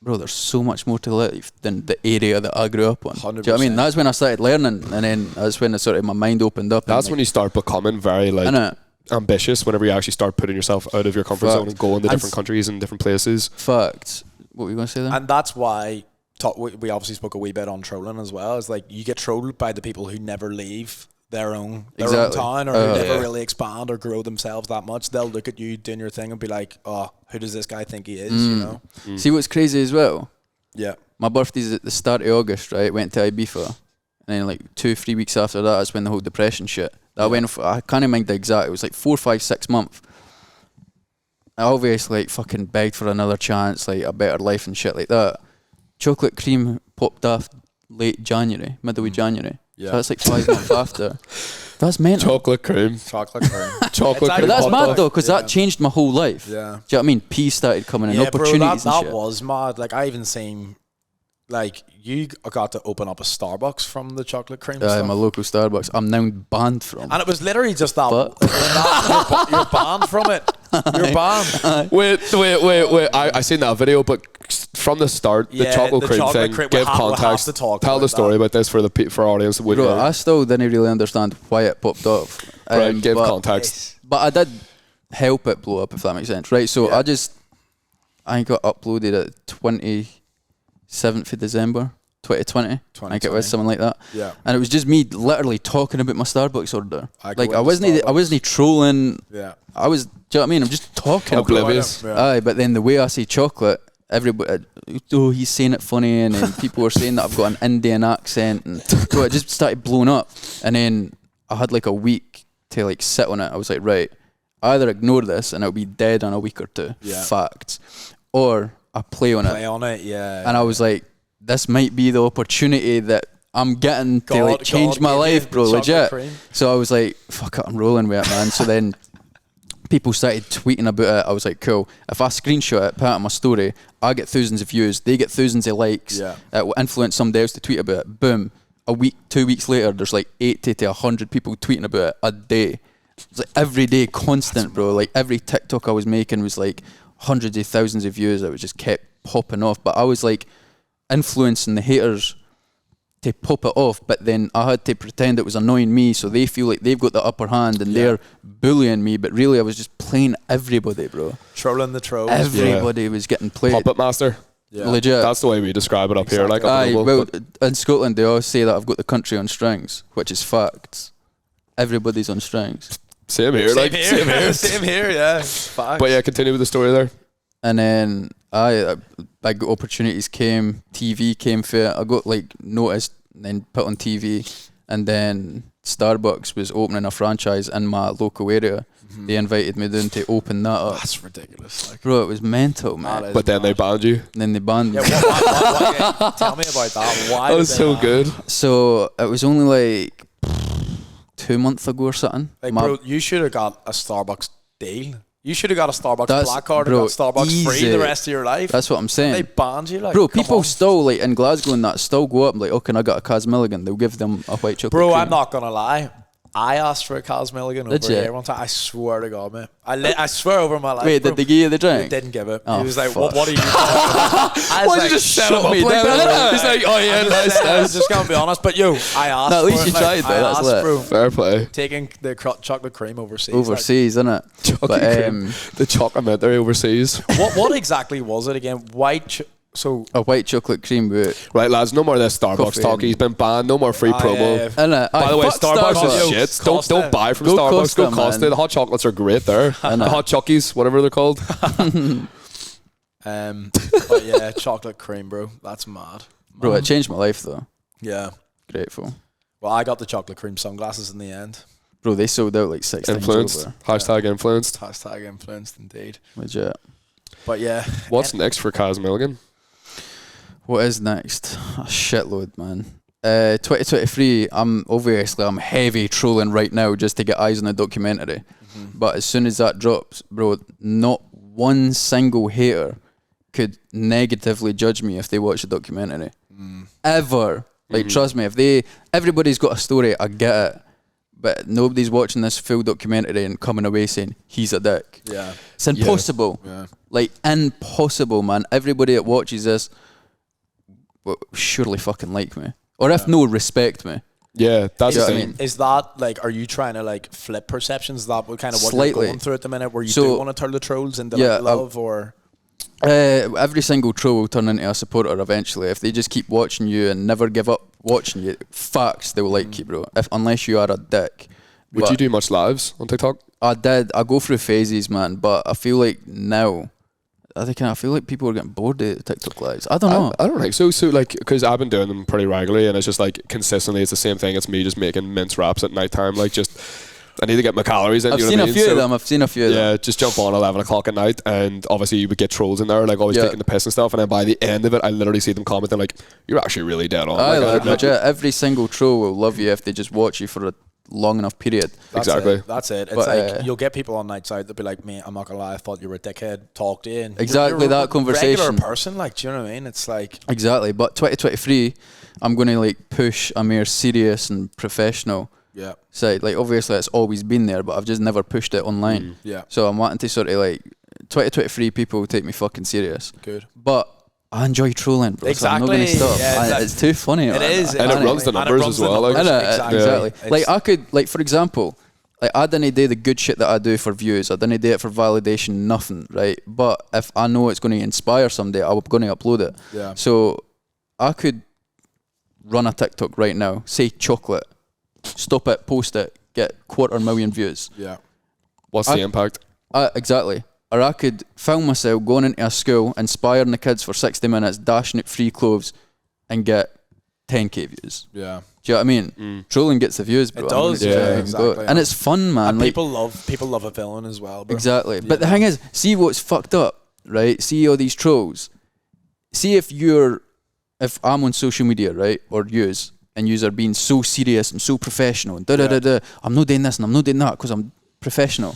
bro, there's so much more to life than the area that I grew up on. 100%. Do you know what I mean? That's when I started learning, and then that's when sort of my mind opened up. That's when you start becoming very like ambitious, whenever you actually start putting yourself out of your comfort zone and going to different countries and different places. Facts. What were you going to say there? And that's why we obviously spoke a wee bit on trolling as well. It's like you get trolled by the people who never leave their own town, or who never really expand or grow themselves that much. They'll look at you doing your thing and be like, oh, who does this guy think he is, you know? See what's crazy as well? My birthday's at the start of August, right? Went to Ibiza. And then like 2-3 weeks after that is when the whole depression shit. I went for, I can't remember the exact, it was like 4, 5, 6 months. I obviously like fucking begged for another chance, like a better life and shit like that. Chocolate cream popped off late January, middle of January. Yeah. So that's like 5 months after. That's mental. Chocolate cream. Chocolate cream. Chocolate cream. But that's mad though, because that changed my whole life. Yeah. Do you know what I mean? Peas started coming in, opportunities bro, and shit. That was mad. Like I even seen, like you got to open up a Starbucks from the chocolate cream stuff. My local Starbucks. I'm now banned from. And it was literally just that. You're banned from it. You're banned. Wait. I seen that video, but from the start, the chocolate cream thing. Give context. Tell the story about this for our audience. Bro, I still didn't really understand why it popped off. Right, give context. But I did help it blow up, if that makes sense. Right, so I got uploaded at 27th of December 2020. I think it was something like that. Yeah. And it was just me literally talking about my Starbucks order. I wasn't trolling. Yeah. I was, do you know what I mean? I'm just talking. Oblivious. Aye, but then the way I say chocolate, everybody, he's saying it funny, and then people were saying that I've got an Indian accent, and so it just started blowing up. And then I had like a week to like sit on it. I was like, right, either ignore this and it'll be dead in a week or two. Yeah. Facts. Or I play on it. Yeah. And I was like, this might be the opportunity that I'm getting to like change my life, bro, legit. Cream. So I was like, fuck it, I'm rolling with it, man. So then people started tweeting about it. I was like, cool. If I screenshot it, put it on my story, I get thousands of views, they get thousands of likes. Yeah. It will influence somebody else to tweet about it. Boom. A week, 2 weeks later, there's like 80 to 100 people tweeting about it a day. It's like every day, constant, bro. Like every TikTok I was making was like hundreds of thousands of views. It was just kept popping off. But I was like influencing the haters to pop it off, but then I had to pretend it was annoying me, so they feel like they've got the upper hand and they're bullying me, but really I was just playing everybody, bro. Trolling the trolls. Everybody was getting played. Puppet master. Yeah. Legit. That's the way we describe it up here. Like, well, in Scotland they always say that I've got the country on strings, which is facts. Everybody's on strings. Same here. Same here, yeah. Facts. But yeah, continue with the story there. And then big opportunities came, TV came for it. I got like noticed and then put on TV, and then Starbucks was opening a franchise in my local area. Mm-hmm. They invited me down to open that up. That's ridiculous. Like, bro, it was mental, man. But then they banned you. And then they banned me. Why, tell me about that. Why? That was so good. So it was only like 2 months ago or something. Like, bro, you should have got a Starbucks deal. You should have got a Starbucks black card and got Starbucks free the rest of your life. That's what I'm saying. They banned you, like, bro. People still like in Glasgow and that still go up like, oh, can I get a Caz Milligan? They'll give them a white chocolate. Bro, cream. I'm not gonna lie. I asked for a Caz Milligan over here one time. I swear to God, man. I swear over my life. Wait, did they give you the drink? They didn't give it. He was like, what are you talking about? Why did you just set up me? He's like, oh yeah, nice. I'm just gonna be honest, but yo, I asked. At least you tried though. That's lit. Bro, fair play. Taking the chocolate cream overseas. Overseas, isn't it? Chocolate cream. The chocokumentary overseas. What exactly was it again? So a white chocolate cream boot. Right, lads, no more of this Starbucks talk. He's been banned. No more free promo. By the way, Starbucks is shit. Don't buy from Starbucks. Go Costa. The hot chocolates are great there. The hot chockies, whatever they're called. But yeah, chocolate cream, bro. That's mad. Bro, it changed my life though. Yeah. Grateful. Well, I got the chocolate cream sunglasses in the end. Bro, they sold out like 6 influenced. Hashtag influenced. Hashtag influenced, indeed. Legit. But yeah. What's next for Caz Milligan? What is next? A shitload, man. 2023, I'm heavy trolling right now just to get eyes on the documentary. Mm-hmm. But as soon as that drops, bro, not one single hater could negatively judge me if they watch the documentary. Ever. Like, trust me, everybody's got a story, I get it. But nobody's watching this full documentary and coming away saying, he's a dick. Yeah. It's impossible. Yeah. Like, impossible, man. Everybody that watches this surely fucking like me, or if no, respect me. Yeah, that's the thing. I mean, is that like, are you trying to like flip perceptions? Is that what kind of what you're going through at the minute, where you do want to turn the trolls into like love, or every single troll will turn into a supporter eventually if they just keep watching you and never give up watching you. Facts, they will like you, bro. Unless you are a dick. Would you do much lives on TikTok? I did. I go through phases, man, but I feel like now I feel like people are getting bored of TikTok lives. I don't know. I don't think so. So like, because I've been doing them pretty regularly, and it's just like consistently, it's the same thing. It's me just making mince wraps at night time. Like, just I need to get my calories in. I've seen a few of them. I've seen a few of them. Yeah, just jump on 11 o'clock at night, and obviously you would get trolls in there, like always taking the piss and stuff. And then by the end of it, I literally see them commenting like, "You're actually really dead on." Legit. Every single troll will love you if they just watch you for a long enough period. That's it. It's you'll get people on nights out that'll be like, "Mate, I'm not gonna lie, I thought you were a dickhead. Talk to you." And exactly, you're that conversation. Regular person, like, do you know what I mean? It's like exactly. But 2023, I'm going to like push a more serious and professional. Yeah. So like obviously it's always been there, but I've just never pushed it online. Yeah. So I'm wanting to sort of like 2023 people take me fucking serious. Good. But I enjoy trolling, bro. Exactly. So I'm not going to stop. Yeah, it's too funny. It is. And it runs the numbers as well. Like, exactly. Like I could, like for example, like I didn't do the good shit that I do for views. I didn't do it for validation, nothing, right? But if I know it's going to inspire somebody, I'm going to upload it. Yeah. So I could run a TikTok right now, say chocolate, stop it, post it, get 250,000 views. Yeah. What's the impact? Exactly. Or I could film myself going into a school, inspiring the kids for 60 minutes, dashing out free clothes, and get 10k views. Yeah. Do you know what I mean? Trolling gets the views, bro. It does, exactly. And it's fun, man. And like, people love a villain as well, bro. Exactly. Yeah. But the thing is, see what's fucked up, right? See all these trolls. See if I'm on social media, right, or yous, and yous are being so serious and so professional, and I'm not doing this and I'm not doing that because I'm professional.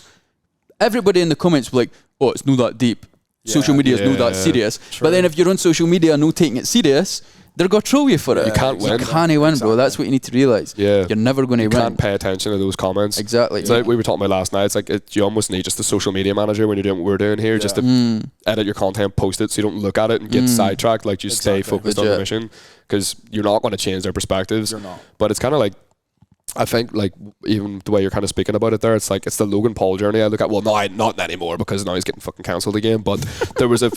Everybody in the comments will be like, oh, it's not that deep. Social media is not that serious. True. But then if you're on social media and not taking it serious, they're going to troll you for it. You can't win. You can't win, bro. That's what you need to realise. Yeah. You're never going to win. You can't pay attention to those comments. Exactly. It's like we were talking about last night. It's like you almost need just a social media manager when you're doing what we're doing here, just to edit your content, post it so you don't look at it and get sidetracked. Like, just stay focused on the mission, because you're not going to change their perspectives. You're not. But it's kind of like, I think, like, even the way you're kind of speaking about it there, it's like, it's the Logan Paul journey I look at. Well, no, not anymore, because now he's getting fucking cancelled again. But there was a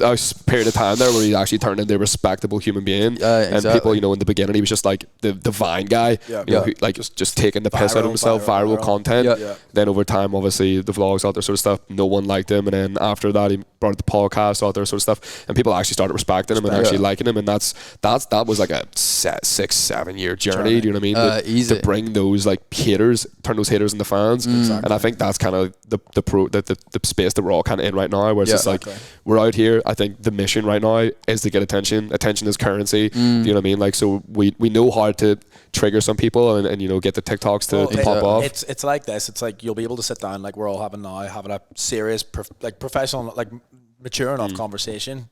period of time there where he actually turned into a respectable human being. And people, you know, in the beginning, he was just like the Vine guy, you know, who, like, just taking the piss out of himself, viral content. Then over time, obviously, the vlogs, all that sort of stuff, no one liked him. And then after that, he brought out the podcast, all that sort of stuff. And people actually started respecting him and actually liking him. And that was like a 6-7 year journey. Do you know what I mean? To bring those like haters, turn those haters into fans. And I think that's kind of the space that we're all kind of in right now, where it's just like, we're out here. I think the mission right now is to get attention. Attention is currency. Do you know what I mean? Like, so we know how to trigger some people and you know, get the TikToks to pop off. It's like this. It's like you'll be able to sit down like we're all having now, having a serious professional, like mature enough conversation.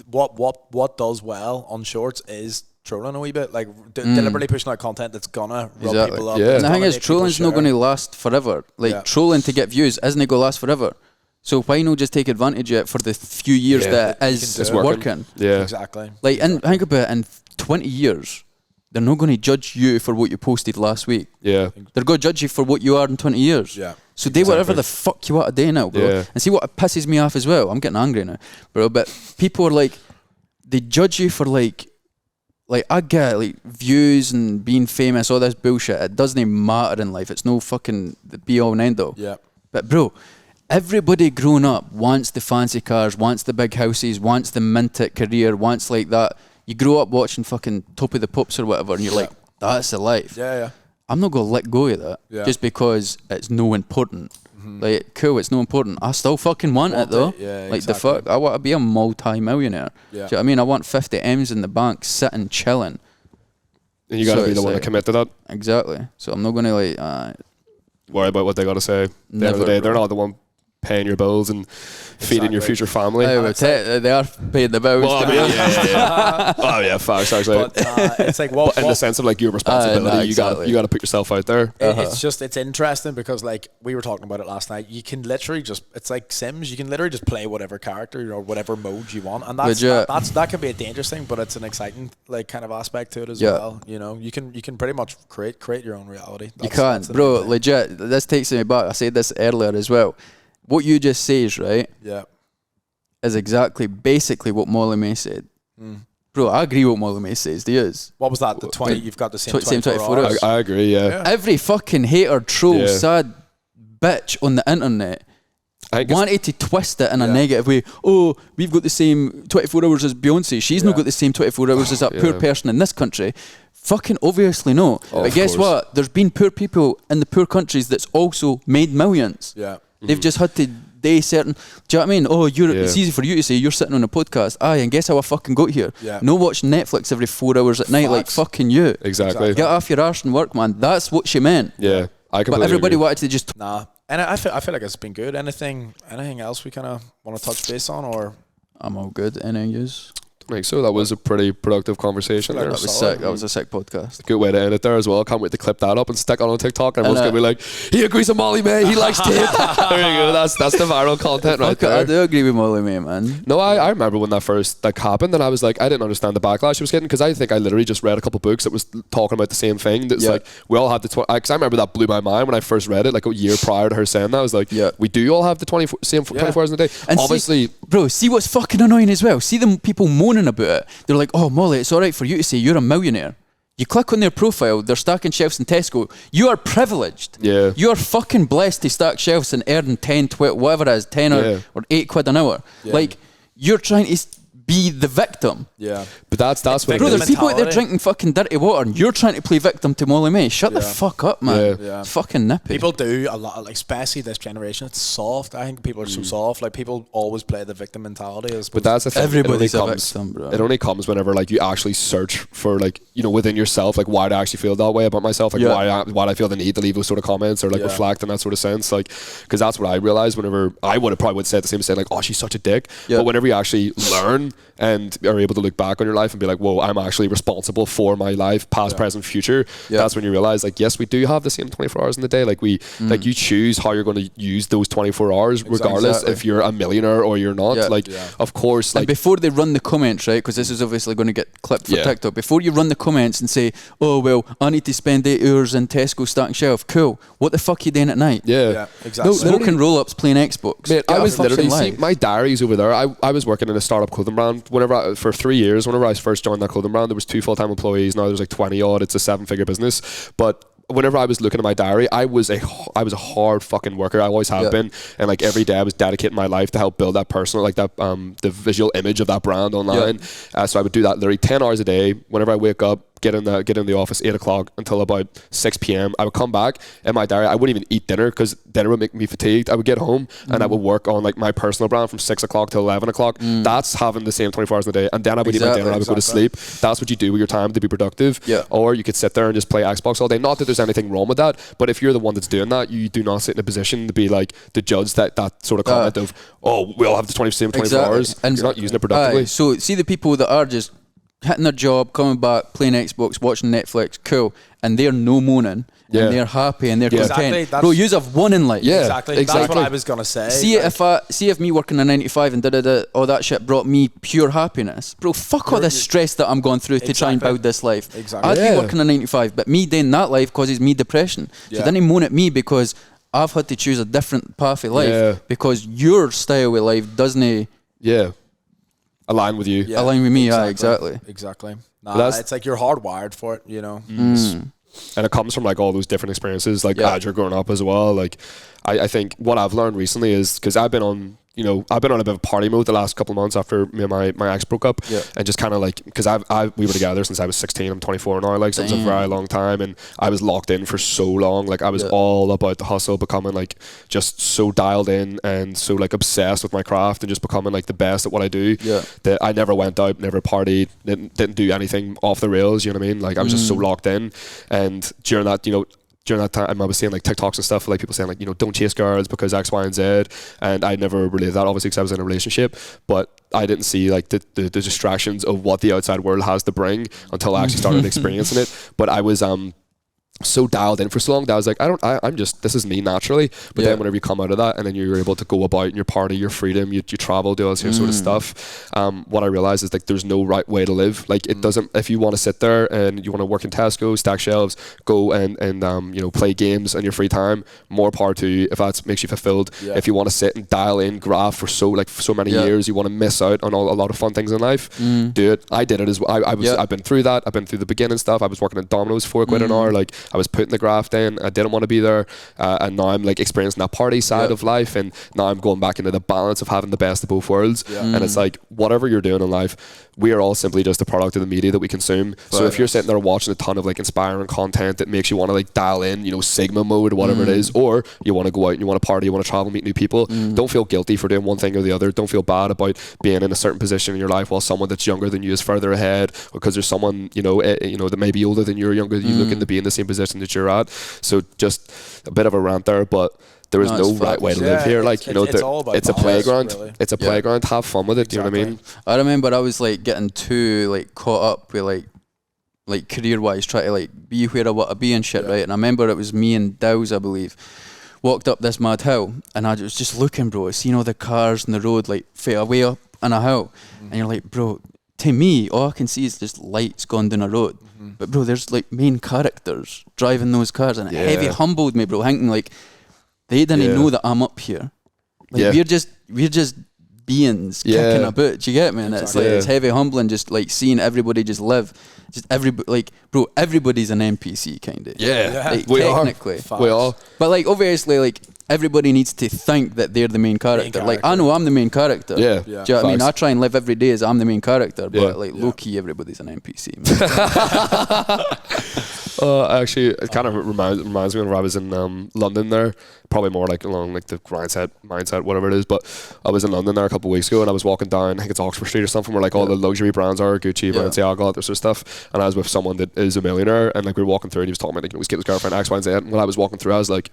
What does well on shorts is trolling a wee bit, like deliberately pushing out content that's gonna rub people up. And the thing is, trolling's not going to last forever. Like, trolling to get views isn't going to last forever. So why not just take advantage of it for the few years that it is working? Yeah, exactly. Like, and think about it, in 20 years, they're not going to judge you for what you posted last week. Yeah, they're going to judge you for what you are in 20 years. Yeah. So do whatever the fuck you want to do now, bro. Yeah. And see what pisses me off as well. I'm getting angry now, bro. But people are like, they judge you for like I get like views and being famous, all this bullshit. It doesn't matter in life. It's no fucking the be all and end all. Yeah. But bro, everybody growing up wants the fancy cars, wants the big houses, wants the minted career, wants like that. You grow up watching fucking Top of the Pops or whatever, and you're like, that's the life. Yeah. I'm not gonna let go of that just because it's no important. Like, cool, it's no important. I still fucking want it though. Yeah, like the fuck, I want to be a multi-millionaire. Do you know what I mean? I want 50 M's in the bank, sitting, chilling. And you gotta be the one to commit to that. Exactly. So I'm not gonna like worry about what they gotta say. At the end of the day, they're not the one paying your bills and feeding your future family. They are paying the bills. Well, I mean, yeah. Oh yeah, facts actually. But it's like what in the sense of like your responsibility, you got to put yourself out there. It's interesting because like we were talking about it last night. You can literally just, it's like Sims. You can literally just play whatever character or whatever mode you want, and that can be a dangerous thing, but it's an exciting like kind of aspect to it as well. You know, you can pretty much create your own reality. You can, bro. Legit. This takes me back. I said this earlier as well. What you just says, right? Yeah. Is basically what Molly Mae said. Bro, I agree with what Molly Mae says. Do you? What was that? The 20? You've got the same 24 hours. I agree. Yeah. Every fucking hater, troll, sad bitch on the internet wanted to twist it in a negative way. Oh, we've got the same 24 hours as Beyonce. She's not got the same 24 hours as that poor person in this country. Fucking obviously no. But guess what? There's been poor people in the poor countries that's also made millions. Yeah. They've just had to do certain... Do you know what I mean? Oh, it's easy for you to say you're sitting on a podcast. Aye, and guess how I fucking got here? Yeah. No watching Netflix every 4 hours at night like fucking you. Exactly. Get off your arse and work, man. That's what she meant. Yeah. I completely But everybody agree. wanted to just... Nah. And I feel like it's been good. Anything else we kind of want to touch base on, or... I'm all good. Any use? Like, so that was a pretty productive conversation. That was sick. That was a sick podcast. Good way to end it there as well. Can't wait to clip that up and stick it on TikTok. And everyone's going to be like, he agrees with Molly Mae. He likes Tate. There you go. That's the viral content right there. I do agree with Molly Mae, man. No, I remember when that first happened, and I was like, I didn't understand the backlash she was getting, because I think I literally just read a couple books that was talking about the same thing. That's like, we all had the... Because I remember that blew my mind when I first read it, like a year prior to her saying that. I was like, we do all have the same 24 hours in a day. And obviously... See what's fucking annoying as well? See them people moaning about it. They're like, oh, Molly, it's all right for you to say you're a millionaire. You click on their profile, they're stacking shelves in Tesco. You are privileged. Yeah. You are fucking blessed to stack shelves and earn 10, 12, whatever it is, 10 or 8 quid an hour. Yeah. Like, you're trying to be the victim. Yeah. But that's what Bro, there's people out there drinking fucking dirty water and you're trying to play victim to Molly Mae. Shut the fuck up, man. Yeah. It's fucking nippy. People do a lot, like, especially this generation. It's soft. I think people are so soft. Like, people always play the victim mentality. But that's the thing. Everybody's a victim, bro. It only comes whenever, like, you actually search for, like, you know, within yourself, like, why do I actually feel that way about myself? Like, why do I feel the need to leave those sort of comments or, like, reflect in that sort of sense? Like, because that's what I realized whenever I probably would say the same, say, like, oh, she's such a dick. But whenever you actually learn and are able to look back on your life and be like, whoa, I'm actually responsible for my life, past, present, future. That's when you realize, like, yes, we do have the same 24 hours in the day. Like, like, you choose how you're going to use those 24 hours, regardless if you're a millionaire or you're not. Of course. Like, and before they run the comments, right, because this is obviously going to get clipped for TikTok, before you run the comments and say, oh, well, I need to spend 8 hours in Tesco stacking shelf. Cool. What the fuck are you doing at night? Yeah, exactly. Smoking roll-ups, playing Xbox. Mate, I was literally, see, my diary's over there. I was working in a startup clothing brand for 3 years. Whenever I first joined that clothing brand, there was 2 full-time employees. Now there's like 20 odd. It's a 7-figure business. But whenever I was looking at my diary, I was a hard fucking worker. I always have been, and like every day I was dedicating my life to help build that personal, like that the visual image of that brand online. So I would do that literally 10 hours a day. Whenever I wake up, get in the office 8 o'clock until about 6 p.m. I would come back in my diary. I wouldn't even eat dinner because dinner would make me fatigued. I would get home and I would work on like my personal brand from 6 o'clock to 11 o'clock. That's having the same 24 hours a day. And then I would eat my dinner. I would go to sleep. That's what you do with your time to be productive. Or you could sit there and just play Xbox all day. Not that there's anything wrong with that, but if you're the one that's doing that, you do not sit in a position to be like to judge that sort of comment of, oh, we all have the same 24 hours. And you're not using it productively. So see the people that are just hitting their job, coming back, playing Xbox, watching Netflix, cool, and they're no moaning, and they're happy and they're content. Bro, you have one in life. Exactly. That's what I was gonna say. See, if me working a 9 to 5 and all that shit brought me pure happiness, bro, fuck all this stress that I'm going through to try and build this life. I'd be working a 9 to 5, but me doing that life causes me depression. So then he moan at me because I've had to choose a different path of life because your style of life doesn't align with you. Align with me, exactly. Nah, it's like you're hardwired for it, you know. And it comes from like all those different experiences, like as you're growing up as well. Like I think what I've learned recently is, because I've been on a bit of a party mode the last couple of months after me and my ex broke up, and just kind of like, because we were together since I was 16. I'm 24 now, like, so it was a very long time, and I was locked in for so long. Like I was all about the hustle, becoming like just so dialed in and so like obsessed with my craft and just becoming like the best at what I do. That I never went out, never partied, didn't do anything off the rails. You know what I mean? Like I was just so locked in, and during that time, I was seeing like TikToks and stuff, like people saying like, don't chase girls because X, Y, and Z. And I never related that, obviously, because I was in a relationship. But I didn't see like the distractions of what the outside world has to bring until I actually started experiencing it. But I was so dialed in for so long that I was like, I'm just, this is me naturally. But then whenever you come out of that and then you're able to go about in your party, your freedom, you travel, do all this sort of stuff. What I realized is like there's no right way to live. Like it doesn't, if you want to sit there and you want to work in Tesco, stack shelves, go and play games in your free time, more power to you if that makes you fulfilled. If you want to sit and dial in graph for so many years, you want to miss out on a lot of fun things in life, do it. I did it as well. I've been through that. I've been through the beginning stuff. I was working at Domino's for £1 an hour. Like I was putting the graft in. I didn't want to be there, and now I'm like experiencing that party side of life, and now I'm going back into the balance of having the best of both worlds. And it's like, whatever you're doing in life, we are all simply just a product of the media that we consume. So if you're sitting there watching a ton of like inspiring content that makes you want to like dial in, you know, Sigma mode or whatever it is, or you want to go out and you want to party, you want to travel, meet new people, don't feel guilty for doing one thing or the other. Don't feel bad about being in a certain position in your life while someone that's younger than you is further ahead, because there's someone, you know, that may be older than you or younger than you, looking to be in the same position that you're at. So just a bit of a rant there, but there is no right way to live here. Like, you know, it's a playground. Really. It's a playground. Have fun with it. Do you know what I mean? I remember I was like getting too like caught up with like career wise, trying to like be where I want to be and shit, right? And I remember it was me and Dow's, I believe, walked up this mad hill, and I was just looking, bro, seeing all the cars on the road like fade away up on a hill, and you're like, bro, to me, all I can see is just lights going down a road. But bro, there's like main characters driving those cars, and it heavy humbled me, bro, thinking like, they didn't know that I'm up here. Like we're just beings kicking about. Do you get me? And it's like it's heavy humbling, just like seeing everybody just live. Just everybody, like, bro, everybody's an NPC kind of. Like, we technically. We all. But like obviously, like everybody needs to think that they're the main character. Like I know I'm the main character. Do you know what I mean? I try and live every day as I'm the main character, but like low key, everybody's an NPC. Actually, it kind of reminds me when I was in London there, probably more like along like the mindset, whatever it is. But I was in London there a couple of weeks ago, and I was walking down, I think it's Oxford Street or something, where like all the luxury brands are, Gucci, Balenciaga, all that sort of stuff. And I was with someone that is a millionaire, and like we were walking through, and he was talking about like, he was getting his girlfriend X, Y, and Z. And when I was walking through, I was like,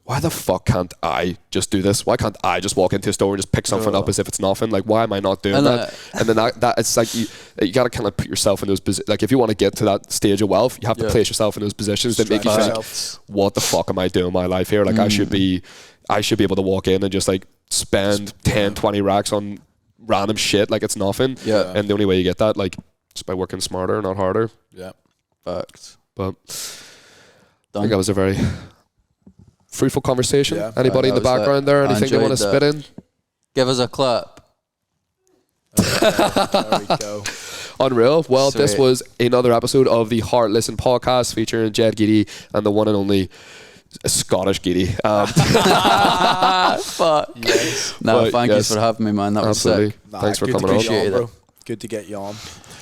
why the fuck can't I just do this? Why can't I just walk into a store and just pick something up as if it's nothing? Like, why am I not doing that? And then that it's like you got to kind of put yourself in those positions. Like, if you want to get to that stage of wealth, you have to place yourself in those positions that make you think, what the fuck am I doing in my life here? Like, I should be able to walk in and just like spend 10, 20 racks on random shit like it's nothing. And the only way you get that, like, just by working smarter, not harder. Facts. But I think that was a very fruitful conversation. Anybody in the background there? Anything they want to spit in? Give us a clap. There we go. Unreal. Well, this was another episode of the Heart Listen podcast featuring Jed Geedy and the one and only Scottish Geedy. Thank you for having me, man. That was sick. Thanks for coming on, bro. Good to get you on.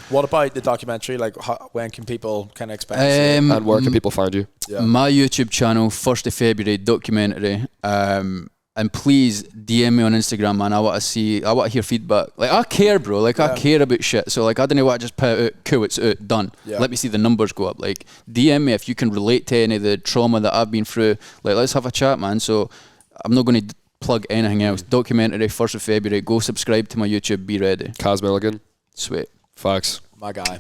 What about the documentary? Like, when can people kind of expect to see it? And where can people find you? My YouTube channel, 1st of February, documentary. And please DM me on Instagram, man. I want to hear feedback. Like, I care, bro. Like, I care about shit. So, like, I don't know what I just put out. Cool, it's out, done. Let me see the numbers go up. Like, DM me if you can relate to any of the trauma that I've been through. Like, let's have a chat, man. So, I'm not going to plug anything else. Documentary, 1st of February. Go subscribe to my YouTube. Be ready. Caz Milligan. Sweet. Facts. My guy.